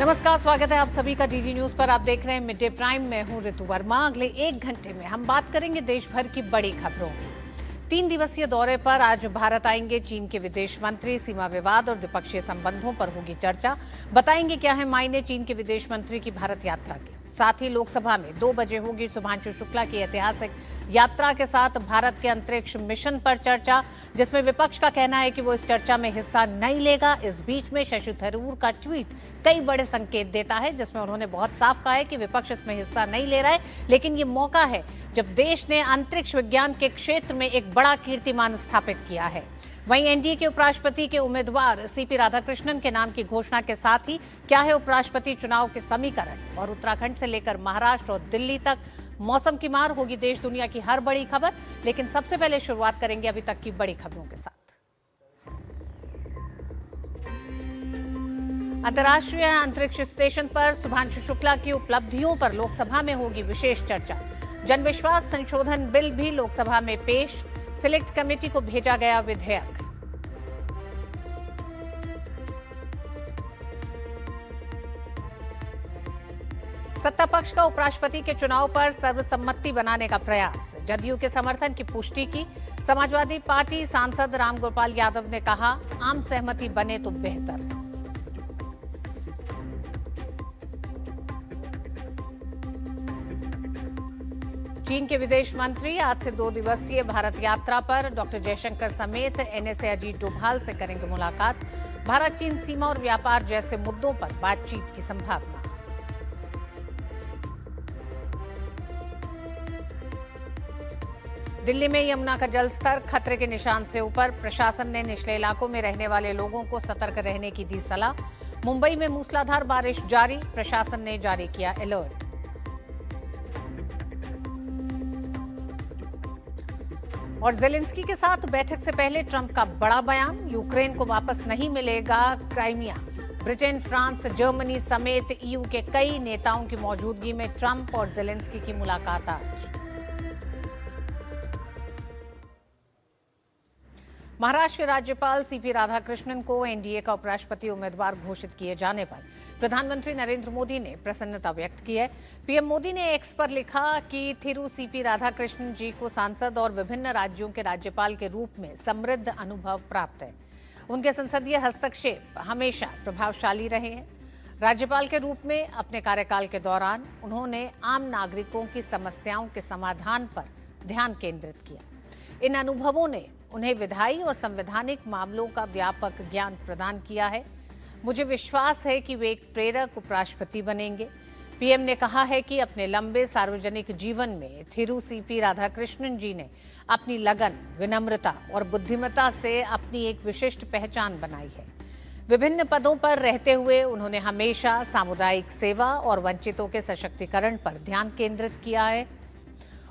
नमस्कार, स्वागत है आप सभी का डीडी न्यूज पर। आप देख रहे हैं मिड डे प्राइम में हूं ऋतु वर्मा। अगले 1 घंटे में हम बात करेंगे देश भर की बड़ी खबरों की। 3 दिवसीय दौरे पर आज भारत आएंगे चीन के विदेश मंत्री। सीमा विवाद और द्विपक्षीय संबंधों पर होगी चर्चा। बताएंगे क्या है मायने चीन के विदेश मंत्री की भारत यात्रा के। साथ ही लोकसभा में 2 बजे होगी सुभांशु शुक्ला की ऐतिहासिक यात्रा के साथ भारत के अंतरिक्ष मिशन पर चर्चा, जिसमें विपक्ष का कहना है कि वो इस चर्चा में हिस्सा नहीं लेगा। इस बीच में शशि थरूर का ट्वीट कई बड़े संकेत देता है, जिसमें उन्होंने बहुत साफ कहा है कि विपक्ष इसमें हिस्सा नहीं ले रहा है, लेकिन ये मौका है जब देश ने अंतरिक्ष विज्ञान के क्षेत्र में एक बड़ा कीर्तिमान स्थापित किया है। वहीं एनडीए के उपराष्ट्रपति के उम्मीदवार सीपी राधाकृष्णन के नाम की घोषणा के साथ ही क्या है उपराष्ट्रपति चुनाव के समीकरण, और उत्तराखंड से लेकर महाराष्ट्र और दिल्ली तक मौसम की मार होगी देश दुनिया की हर बड़ी खबर। लेकिन सबसे पहले शुरुआत करेंगे अभी तक की बड़ी खबरों के साथ। अंतर्राष्ट्रीय अंतरिक्ष स्टेशन पर सुभांशु शुक्ला की उपलब्धियों पर लोकसभा में होगी विशेष चर्चा। जनविश्वास संशोधन बिल भी लोकसभा में पेश। सिलेक्ट कमेटी को भेजा गया विधेयक। सत्ता पक्ष का उपराष्ट्रपति के चुनाव पर सर्वसम्मति बनाने का प्रयास। जदयू के समर्थन की पुष्टि की। समाजवादी पार्टी सांसद रामगोपाल यादव ने कहा, आम सहमति बने तो बेहतर। चीन के विदेश मंत्री आज से 2 दिवसीय भारत यात्रा पर। डॉक्टर जयशंकर समेत एनएसए अजीत डोभाल से करेंगे मुलाकात। भारत चीन सीमा और व्यापार जैसे मुद्दों पर बातचीत की संभावना। दिल्ली में यमुना का जलस्तर खतरे के निशान से ऊपर। प्रशासन ने निचले इलाकों में रहने वाले लोगों को सतर्क रहने की दी सलाह। मुंबई में मूसलाधार बारिश जारी। प्रशासन ने जारी किया अलर्ट। और जेलेंस्की के साथ बैठक से पहले ट्रंप का बड़ा बयान। यूक्रेन को वापस नहीं मिलेगा क्राइमिया। ब्रिटेन, फ्रांस, जर्मनी समेत ईयू के कई नेताओं की मौजूदगी में ट्रंप और जेलेंस्की की मुलाकात आज। महाराष्ट्र के राज्यपाल सीपी राधाकृष्णन को एनडीए का उपराष्ट्रपति उम्मीदवार घोषित किए जाने पर प्रधानमंत्री नरेंद्र मोदी ने प्रसन्नता व्यक्त की है। पीएम मोदी ने एक्स पर लिखा कि थिरू सीपी राधाकृष्णन जी को सांसद और विभिन्न राज्यों के राज्यपाल के रूप में समृद्ध अनुभव प्राप्त है। उनके संसदीय हस्तक्षेप हमेशा प्रभावशाली रहे हैं। राज्यपाल के रूप में अपने कार्यकाल के दौरान उन्होंने आम नागरिकों की समस्याओं के समाधान पर ध्यान केंद्रित किया। इन अनुभवों ने उन्हें विधायी और संवैधानिक मामलों का व्यापक ज्ञान प्रदान किया है। मुझे विश्वास है कि वे एक प्रेरक उपराष्ट्रपति बनेंगे। पीएम ने कहा है कि अपने लंबे सार्वजनिक जीवन में थिरू सीपी राधाकृष्णन जी ने अपनी लगन, विनम्रता और बुद्धिमत्ता से अपनी एक विशिष्ट पहचान बनाई है। विभिन्न पदों पर रहते हुए उन्होंने हमेशा सामुदायिक सेवा और वंचितों के सशक्तिकरण पर ध्यान केंद्रित किया है।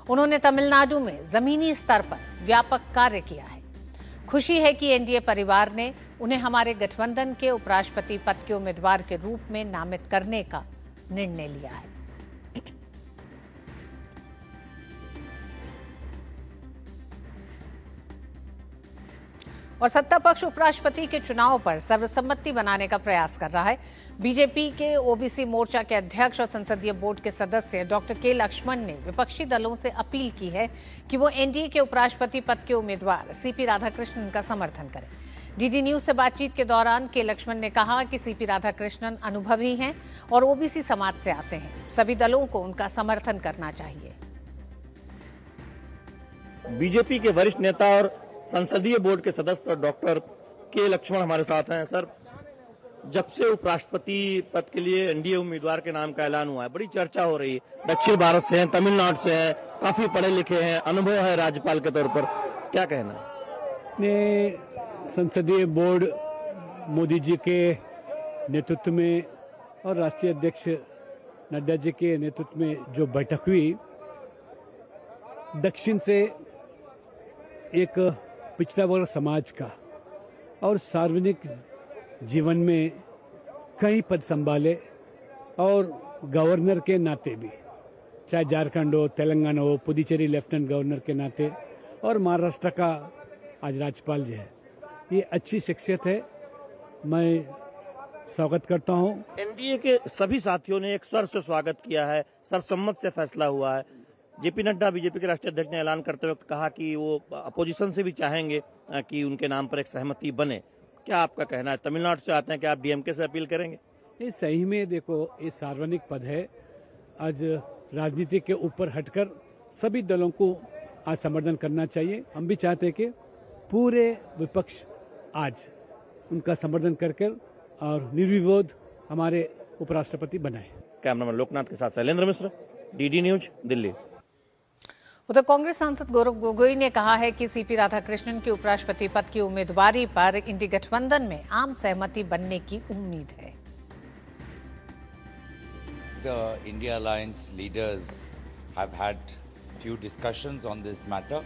उन्होंने तमिलनाडु में जमीनी स्तर पर व्यापक कार्य किया है। खुशी है कि एनडीए परिवार ने उन्हें हमारे गठबंधन के उपराष्ट्रपति पद के उम्मीदवार के रूप में नामित करने का निर्णय लिया है। और सत्ता पक्ष उपराष्ट्रपति के चुनाव पर सर्वसम्मति बनाने का प्रयास कर रहा है। बीजेपी के ओबीसी मोर्चा के अध्यक्ष और संसदीय बोर्ड के सदस्य डॉक्टर के लक्ष्मण ने विपक्षी दलों से अपील की है कि वो एनडीए के उपराष्ट्रपति पद के उम्मीदवार सीपी राधाकृष्णन का समर्थन करें। डीडी न्यूज से बातचीत के दौरान के लक्ष्मण ने कहा कि सीपी राधाकृष्णन अनुभवी हैं और ओबीसी समाज से आते हैं। सभी दलों को उनका समर्थन करना चाहिए। बीजेपी के वरिष्ठ नेता और संसदीय बोर्ड के सदस्य डॉक्टर के लक्ष्मण हमारे साथ हैं। सर, जब से उपराष्ट्रपति पद के लिए एनडीए उम्मीदवार के नाम का ऐलान हुआ है, बड़ी चर्चा हो रही है। दक्षिण भारत से हैं, तमिलनाडु से हैं, काफी पढ़े लिखे हैं, अनुभव है राज्यपाल के तौर पर, क्या कहना है? संसदीय बोर्ड मोदी जी के नेतृत्व में और राष्ट्रीय अध्यक्ष नड्डा जी के नेतृत्व में जो बैठक हुई, दक्षिण से एक पिछड़ा वर्ग समाज का और सार्वजनिक जीवन में कई पद संभाले और गवर्नर के नाते भी, चाहे झारखंड हो, तेलंगाना हो, पुदुचेरी लेफ्टिनेंट गवर्नर के नाते और महाराष्ट्र का आज राज्यपाल जी है। ये अच्छी शख्सियत है। मैं स्वागत करता हूं। एनडीए के सभी साथियों ने एक स्वर से स्वागत किया है, सर्वसम्मत से फैसला हुआ है। जेपी नड्डा बीजेपी के राष्ट्रीय अध्यक्ष ने ऐलान करते वक्त कहा कि वो अपोजिशन से भी चाहेंगे कि उनके नाम पर एक सहमति बने। क्या आपका कहना है? तमिलनाडु से आते हैं, क्या आप डीएमके से अपील करेंगे? ये सही में देखो, ये सार्वजनिक पद है। आज राजनीति के ऊपर हटकर सभी दलों को आज समर्थन करना चाहिए। हम भी चाहते हैं कि पूरे विपक्ष आज उनका समर्थन करके और निर्विरोध हमारे उपराष्ट्रपति बनाए। कैमरामैन लोकनाथ के साथ शैलेंद्र मिश्र, डीडी न्यूज, दिल्ली। उधर कांग्रेस सांसद गौरव गोगोई ने कहा है कि सीपी राधाकृष्णन की उपराष्ट्रपति पद की उम्मीदवारी पर इंडी गठबंधन में आम सहमति बनने की उम्मीद है। The India Alliance leaders have had few discussions on this matter,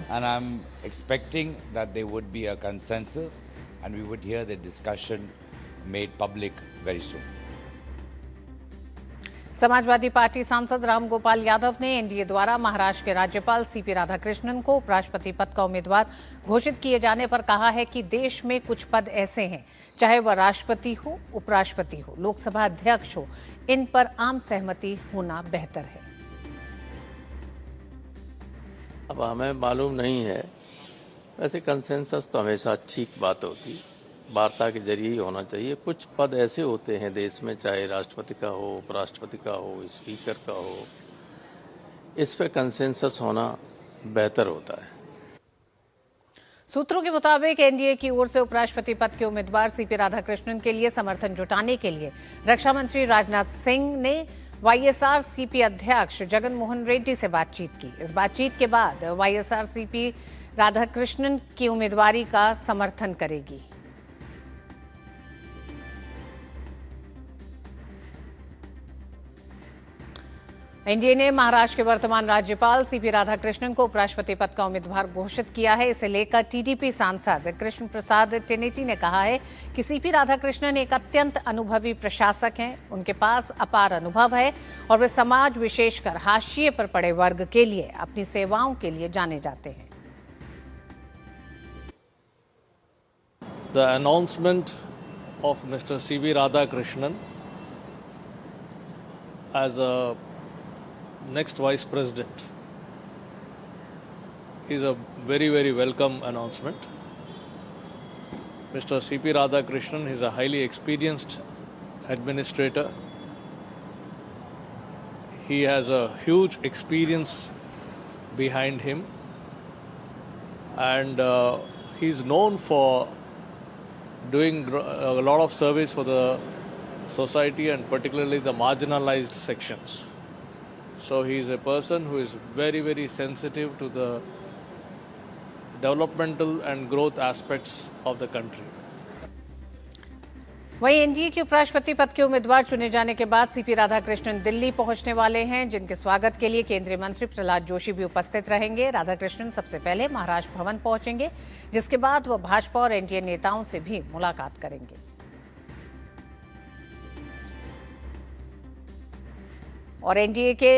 and I'm expecting that there would be a consensus and we would hear the discussion made public very soon. Samajwadi party सांसद रामगोपाल यादव ने NDA द्वारा महाराष्ट्र के राज्यपाल CP Radhakrishnan को उपराष्ट्रपति पद का उम्मीदवार घोषित किए जाने पर कहा है कि देश में कुछ पद ऐसे हैं, चाहे वह राष्ट्रपति हो, उपराष्ट्रपति हो, लोकसभा अध्यक्ष हो, इन पर आम सहमति होना बेहतर है। अब हमें मालूम नहीं है, वैसे कंसेंसस तो हमेशा अच्छी बात होती, वार्ता के जरिए ही होना चाहिए। कुछ पद ऐसे होते हैं देश में, चाहे राष्ट्रपति का हो, उपराष्ट्रपति का हो, स्पीकर का हो, इस पे कंसेंसस होना बेहतर होता है। सूत्रों के मुताबिक एनडीए की ओर से उपराष्ट्रपति पद के उम्मीदवार सीपी राधाकृष्णन के लिए समर्थन जुटाने के लिए रक्षा मंत्री राजनाथ सिंह ने वाईएसआर सीपी अध्यक्ष जगन मोहन रेड्डी से बातचीत की। इस बातचीत के बाद वाईएसआर सीपी राधाकृष्णन की उम्मीदवारी का समर्थन करेगी। एनडीए ने महाराष्ट्र के वर्तमान राज्यपाल सीपी राधाकृष्णन को उपराष्ट्रपति पद का उम्मीदवार घोषित किया है। इसे लेकर टीडीपी सांसद कृष्ण प्रसाद टेनेटी ने कहा है कि सीपी राधाकृष्णन एक अत्यंत अनुभवी प्रशासक हैं। उनके पास अपार अनुभव है और वे समाज, विशेषकर हाशिए पर पड़े वर्ग के लिए अपनी सेवाओं के लिए जाने जाते हैं। The announcement of Mr. C.V. Radhakrishnan as a next Vice President is a very, very welcome announcement. Mr. C.P. Radhakrishnan is a highly experienced administrator. He has a huge experience behind him, and he's known for doing a lot of service for the society and particularly the marginalized sections. So he is a person who is very, very sensitive to the developmental and growth aspects of the country. वहीं NDA के उपराष्ट्रपति पद के उम्मीदवार चुने जाने के बाद सीपी राधाकृष्णन दिल्ली पहुंचने वाले हैं, जिनके स्वागत के लिए केंद्रीय मंत्री प्रहलाद जोशी भी उपस्थित रहेंगे। राधाकृष्णन सबसे पहले महाराष्ट्र भवन पहुंचेंगे, जिसके बाद वह भाजपा और एनडीए नेताओं से भी मुलाकात करेंगे। और एनडीए के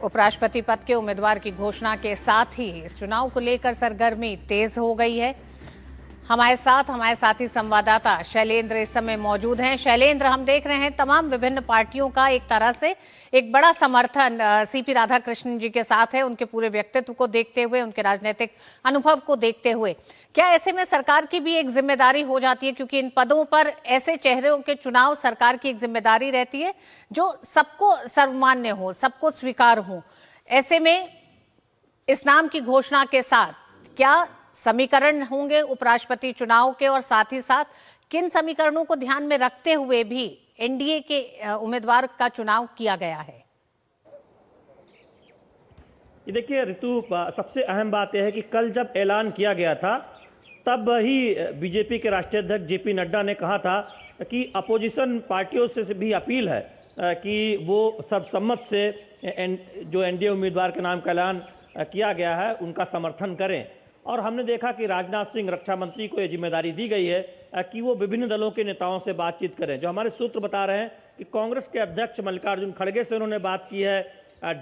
उपराष्ट्रपति पद के उम्मीदवार की घोषणा के साथ ही इस चुनाव को लेकर सरगर्मी तेज हो गई है। हमारे साथी संवाददाता शैलेंद्र इस समय मौजूद हैं। शैलेंद्र, हम देख रहे हैं तमाम विभिन्न पार्टियों का एक तरह से एक बड़ा समर्थन सीपी राधाकृष्णन जी के साथ है, उनके पूरे व्यक्तित्व को देखते हुए, उनके राजनीतिक अनुभव को देखते हुए। क्या ऐसे में सरकार की भी एक जिम्मेदारी हो जाती है, क्योंकि इन पदों पर ऐसे चेहरों के चुनाव सरकार की एक जिम्मेदारी रहती है जो सबको सर्वमान्य हो, सबको स्वीकार हो। ऐसे में इस नाम की घोषणा के साथ क्या समीकरण होंगे उपराष्ट्रपति चुनाव के, और साथ ही साथ किन समीकरणों को ध्यान में रखते हुए भी एनडीए के उम्मीदवार का चुनाव किया गया है? देखिए ऋतु, सबसे अहम बात यह है कि कल जब ऐलान किया गया था तब ही बीजेपी के राष्ट्रीय अध्यक्ष जेपी नड्डा ने कहा था कि अपोजिशन पार्टियों से भी अपील है कि वो सर्वसम्मत से जो एनडीए उम्मीदवार के नाम का ऐलान किया गया है उनका समर्थन करें। और हमने देखा कि राजनाथ सिंह रक्षा मंत्री को ये जिम्मेदारी दी गई है कि वो विभिन्न दलों के नेताओं से बातचीत करें। जो हमारे सूत्र बता रहे हैं कि कांग्रेस के अध्यक्ष मल्लिकार्जुन खड़गे से उन्होंने बात की है,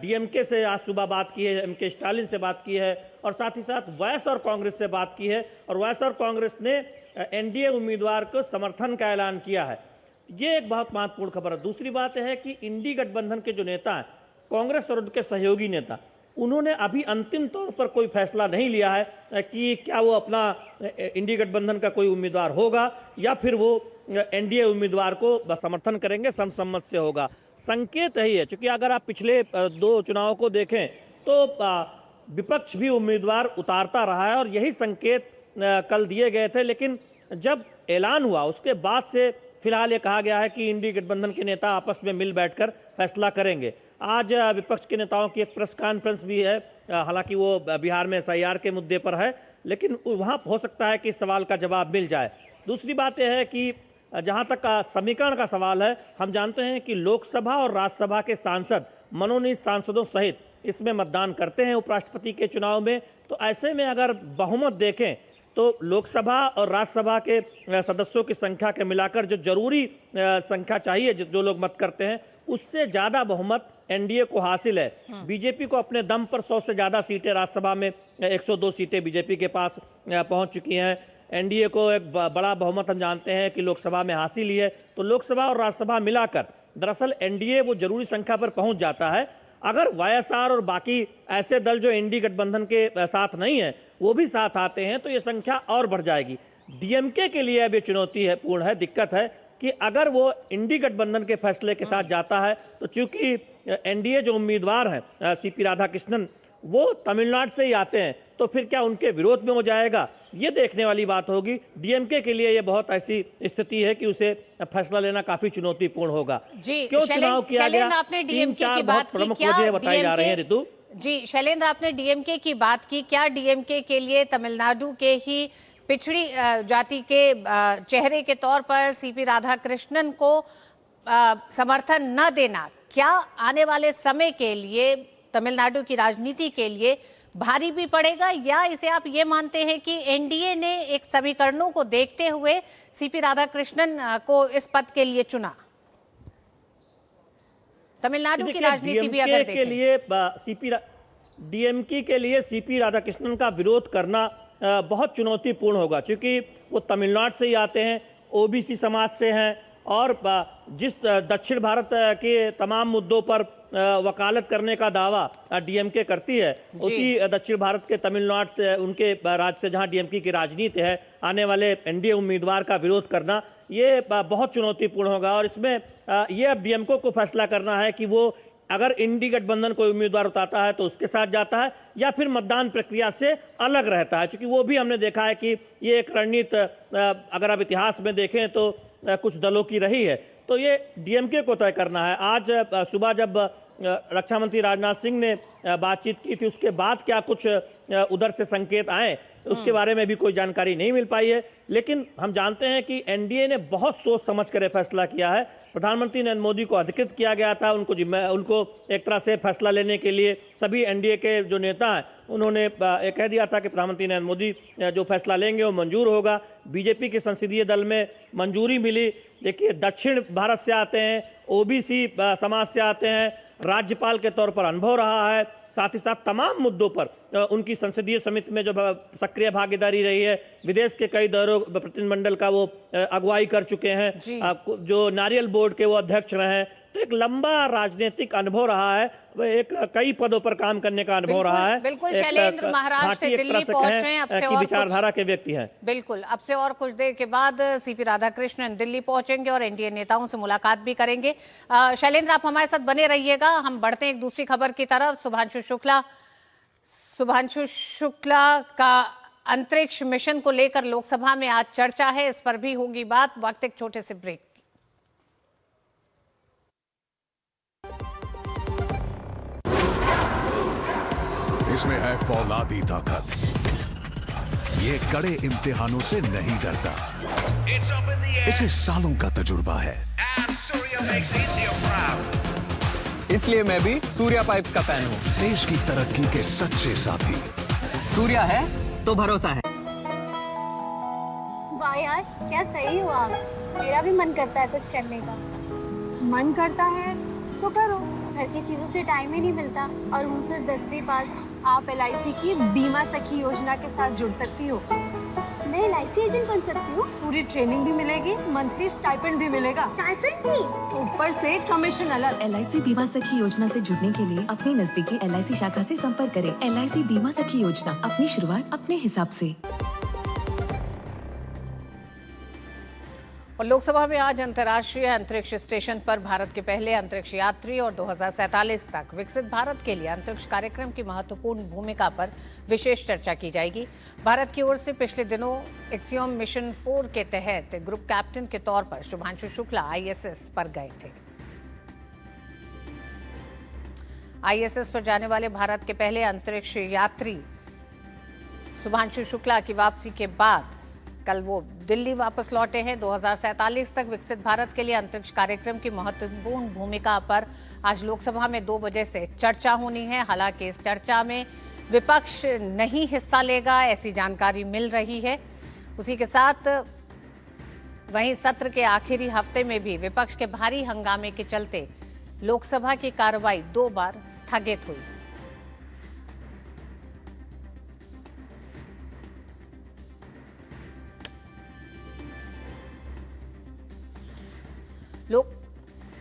डीएमके से आज सुबह बात की है, एमके स्टालिन से बात की है, और साथ ही साथ वाईएसआर कांग्रेस से बात की है। और वाईएसआर कांग्रेस ने एनडीए उम्मीदवार को समर्थन का ऐलान किया है। ये एक बहुत महत्वपूर्ण खबर है। दूसरी बात है कि इंडी गठबंधन के जो नेता हैं, कांग्रेस और उनके सहयोगी नेता, उन्होंने अभी अंतिम तौर पर कोई फैसला नहीं लिया है कि क्या वो अपना इंडी गठबंधन का कोई उम्मीदवार होगा या फिर वो एनडीए उम्मीदवार को समर्थन करेंगे, सर्वसम्मत से होगा। संकेत यही है, क्योंकि अगर आप पिछले 2 चुनावों को देखें तो विपक्ष भी उम्मीदवार उतारता रहा है और यही संकेत कल दिए गए थे। लेकिन जब ऐलान हुआ उसके बाद से फिलहाल ये कहा गया है कि इंडी गठबंधन के नेता आपस में मिल बैठकर फैसला करेंगे। आज विपक्ष के नेताओं की एक प्रेस कॉन्फ्रेंस भी है, हालांकि वो बिहार में SIR के मुद्दे पर है, लेकिन वहाँ हो सकता है कि इस सवाल का जवाब मिल जाए। दूसरी बात यह है कि जहाँ तक समीकरण का सवाल है, हम जानते हैं कि लोकसभा और राज्यसभा के सांसद मनोनीत सांसदों सहित इसमें मतदान करते हैं उपराष्ट्रपति के चुनाव में। तो ऐसे में अगर बहुमत देखें तो लोकसभा और राज्यसभा के सदस्यों की संख्या के मिलाकर जो जरूरी संख्या चाहिए, जो लोग मत करते हैं, उससे ज़्यादा बहुमत एनडीए को हासिल है। बीजेपी को अपने दम पर 100 से ज़्यादा सीटें, राज्यसभा में 102 सीटें बीजेपी के पास पहुंच चुकी हैं। एनडीए को एक बड़ा बहुमत हम जानते हैं कि लोकसभा में हासिल ही है। तो लोकसभा और राज्यसभा मिलाकर दरअसल एनडीए वो जरूरी संख्या पर पहुंच जाता है। अगर वाईएसआर और बाकी ऐसे दल जो इंडी गठबंधन के साथ नहीं है वो भी साथ आते हैं तो ये संख्या और बढ़ जाएगी। डीएमके के लिए अब ये चुनौती है, पूर्ण है, दिक्कत है कि अगर वो इंडी गठबंधन के फैसले के साथ जाता है तो चूंकि एनडीए जो उम्मीदवार हैं सीपी राधाकृष्णन, वो तमिलनाडु से ही आते हैं, तो फिर क्या उनके विरोध में हो जाएगा, ये देखने वाली बात होगी। डीएमके के लिए ये बहुत ऐसी स्थिति है कि उसे फैसला लेना काफी चुनौतीपूर्ण होगा। क्यों चुनाव किया गया, आपने 3-4 डीएमके की बहुत बात की, प्रमुख क्या वजह बताई जा रही है ऋतु जी। शैलेंद्र, आपने डीएमके की बात की, क्या डीएमके के लिए तमिलनाडु के ही पिछड़ी जाति के चेहरे के तौर पर सीपी राधाकृष्णन को समर्थन न देना क्या आने वाले समय के लिए तमिलनाडु की राजनीति के लिए भारी भी पड़ेगा, या इसे आप ये मानते हैं कि एनडीए ने एक समीकरणों को देखते हुए सीपी राधाकृष्णन को इस पद के लिए चुना? तमिलनाडु की राजनीति भी अगर के लिए डीएमके के लिए सीपी राधाकृष्णन का विरोध करना बहुत चुनौतीपूर्ण होगा, क्योंकि वो तमिलनाडु से ही आते हैं, ओबीसी समाज से हैं और जिस दक्षिण भारत के तमाम मुद्दों पर वकालत करने का दावा डीएमके करती है, उसी दक्षिण भारत के तमिलनाडु से, उनके राज्य से जहां डीएमके की राजनीति है, आने वाले एनडीए उम्मीदवार का विरोध करना ये बहुत चुनौतीपूर्ण होगा। और इसमें ये अब डीएमके को फैसला करना है कि वो अगर इंडी गठबंधन कोई उम्मीदवार उतारता है तो उसके साथ जाता है या फिर मतदान प्रक्रिया से अलग रहता है, क्योंकि वो भी हमने देखा है कि ये एक रणनीति अगर आप इतिहास में देखें तो कुछ दलों की रही है। तो ये डीएमके को तय करना है। आज सुबह जब रक्षा मंत्री राजनाथ सिंह ने बातचीत की थी, उसके बाद क्या कुछ उधर से संकेत आए उसके बारे में भी कोई जानकारी नहीं मिल पाई है। लेकिन हम जानते हैं कि एनडीए ने बहुत सोच समझ कर फैसला किया है। प्रधानमंत्री नरेंद्र मोदी को अधिकृत किया गया था, उनको एक तरह से फैसला लेने के लिए सभी एनडीए के जो नेता हैं उन्होंने कह दिया था कि प्रधानमंत्री नरेंद्र मोदी जो फैसला लेंगे वो मंजूर होगा। बीजेपी के संसदीय दल में मंजूरी मिली। देखिए, दक्षिण भारत से आते हैं, ओबीसी समाज से आते हैं, राज्यपाल के तौर पर अनुभव रहा है, साथ ही साथ तमाम मुद्दों पर उनकी संसदीय समिति में जो सक्रिय भागीदारी रही है, विदेश के कई दौरों प्रतिनिधिमंडल का वो अगुवाई कर चुके हैं, जो नारियल बोर्ड के वो अध्यक्ष रहे हैं। तो एक लंबा राजनीतिक अनुभव रहा है, एक कई पदों पर काम करने का अनुभव रहा है। बिल्कुल शैलेंद्र, महाराष्ट्र से दिल्ली पहुंच रहे हैं, अब से और विचारधारा के व्यक्ति हैं। बिल्कुल, अब से और कुछ देर के बाद सीपी राधाकृष्णन दिल्ली पहुंचेंगे और एनडीए नेताओं से मुलाकात भी करेंगे। शैलेंद्र, आप हमारे साथ बने रहिएगा। हम बढ़ते हैं एक दूसरी खबर की तरफ। शुभांशु शुक्ला का अंतरिक्ष मिशन को लेकर लोकसभा में आज चर्चा है, इस पर भी होगी बात। वक्त एक छोटे से ब्रेक। इसमें है फौलादी ताकत, ये कड़े इम्तिहानों से नहीं डरता, इसे सालों का तजुर्बा है। इसलिए मैं भी सूर्या पाइप्स का फैन हूँ। देश की तरक्की के सच्चे साथी। सूर्या है तो भरोसा है। वाह यार, क्या सही हो आप। मेरा भी मन करता है कुछ करने का। मन करता है तो करो। घर की चीजों से टाइम ही नहीं मिलता और हूँ सिर्फ 10वीं पास। आप LIC की बीमा सखी योजना के साथ जुड़ सकती हो। मैं LIC एजेंट बन सकती हूँ? पूरी ट्रेनिंग भी मिलेगी, मंथली स्टाइपेंड भी मिलेगा, स्टाइपेंड भी? ऊपर से कमीशन अलग। LIC बीमा सखी योजना से जुड़ने के लिए अपनी नजदीकी LIC शाखा से संपर्क करें। LIC बीमा सखी योजना, अपनी शुरुआत अपने हिसाब से। और लोकसभा में आज अंतर्राष्ट्रीय अंतरिक्ष स्टेशन पर भारत के पहले अंतरिक्ष यात्री और 2047 तक विकसित भारत के लिए अंतरिक्ष कार्यक्रम की महत्वपूर्ण भूमिका पर विशेष चर्चा की जाएगी। भारत की ओर से पिछले दिनों एक्सियोम मिशन 4 के तहत ग्रुप कैप्टन के तौर पर शुभांशु शुक्ला ISS पर गए थे। ISS पर जाने वाले भारत के पहले अंतरिक्ष यात्री शुभांशु शुक्ला की वापसी के बाद कल वो दिल्ली वापस लौटे हैं। 2047 तक विकसित भारत के लिए अंतरिक्ष कार्यक्रम की महत्वपूर्ण भूमिका पर आज लोकसभा में 2 बजे से चर्चा होनी है। हालांकि इस चर्चा में विपक्ष नहीं हिस्सा लेगा, ऐसी जानकारी मिल रही है। उसी के साथ वहीं सत्र के आखिरी हफ्ते में भी विपक्ष के भारी हंगामे के चलते लोकसभा की कार्रवाई 2 बार स्थगित हुई।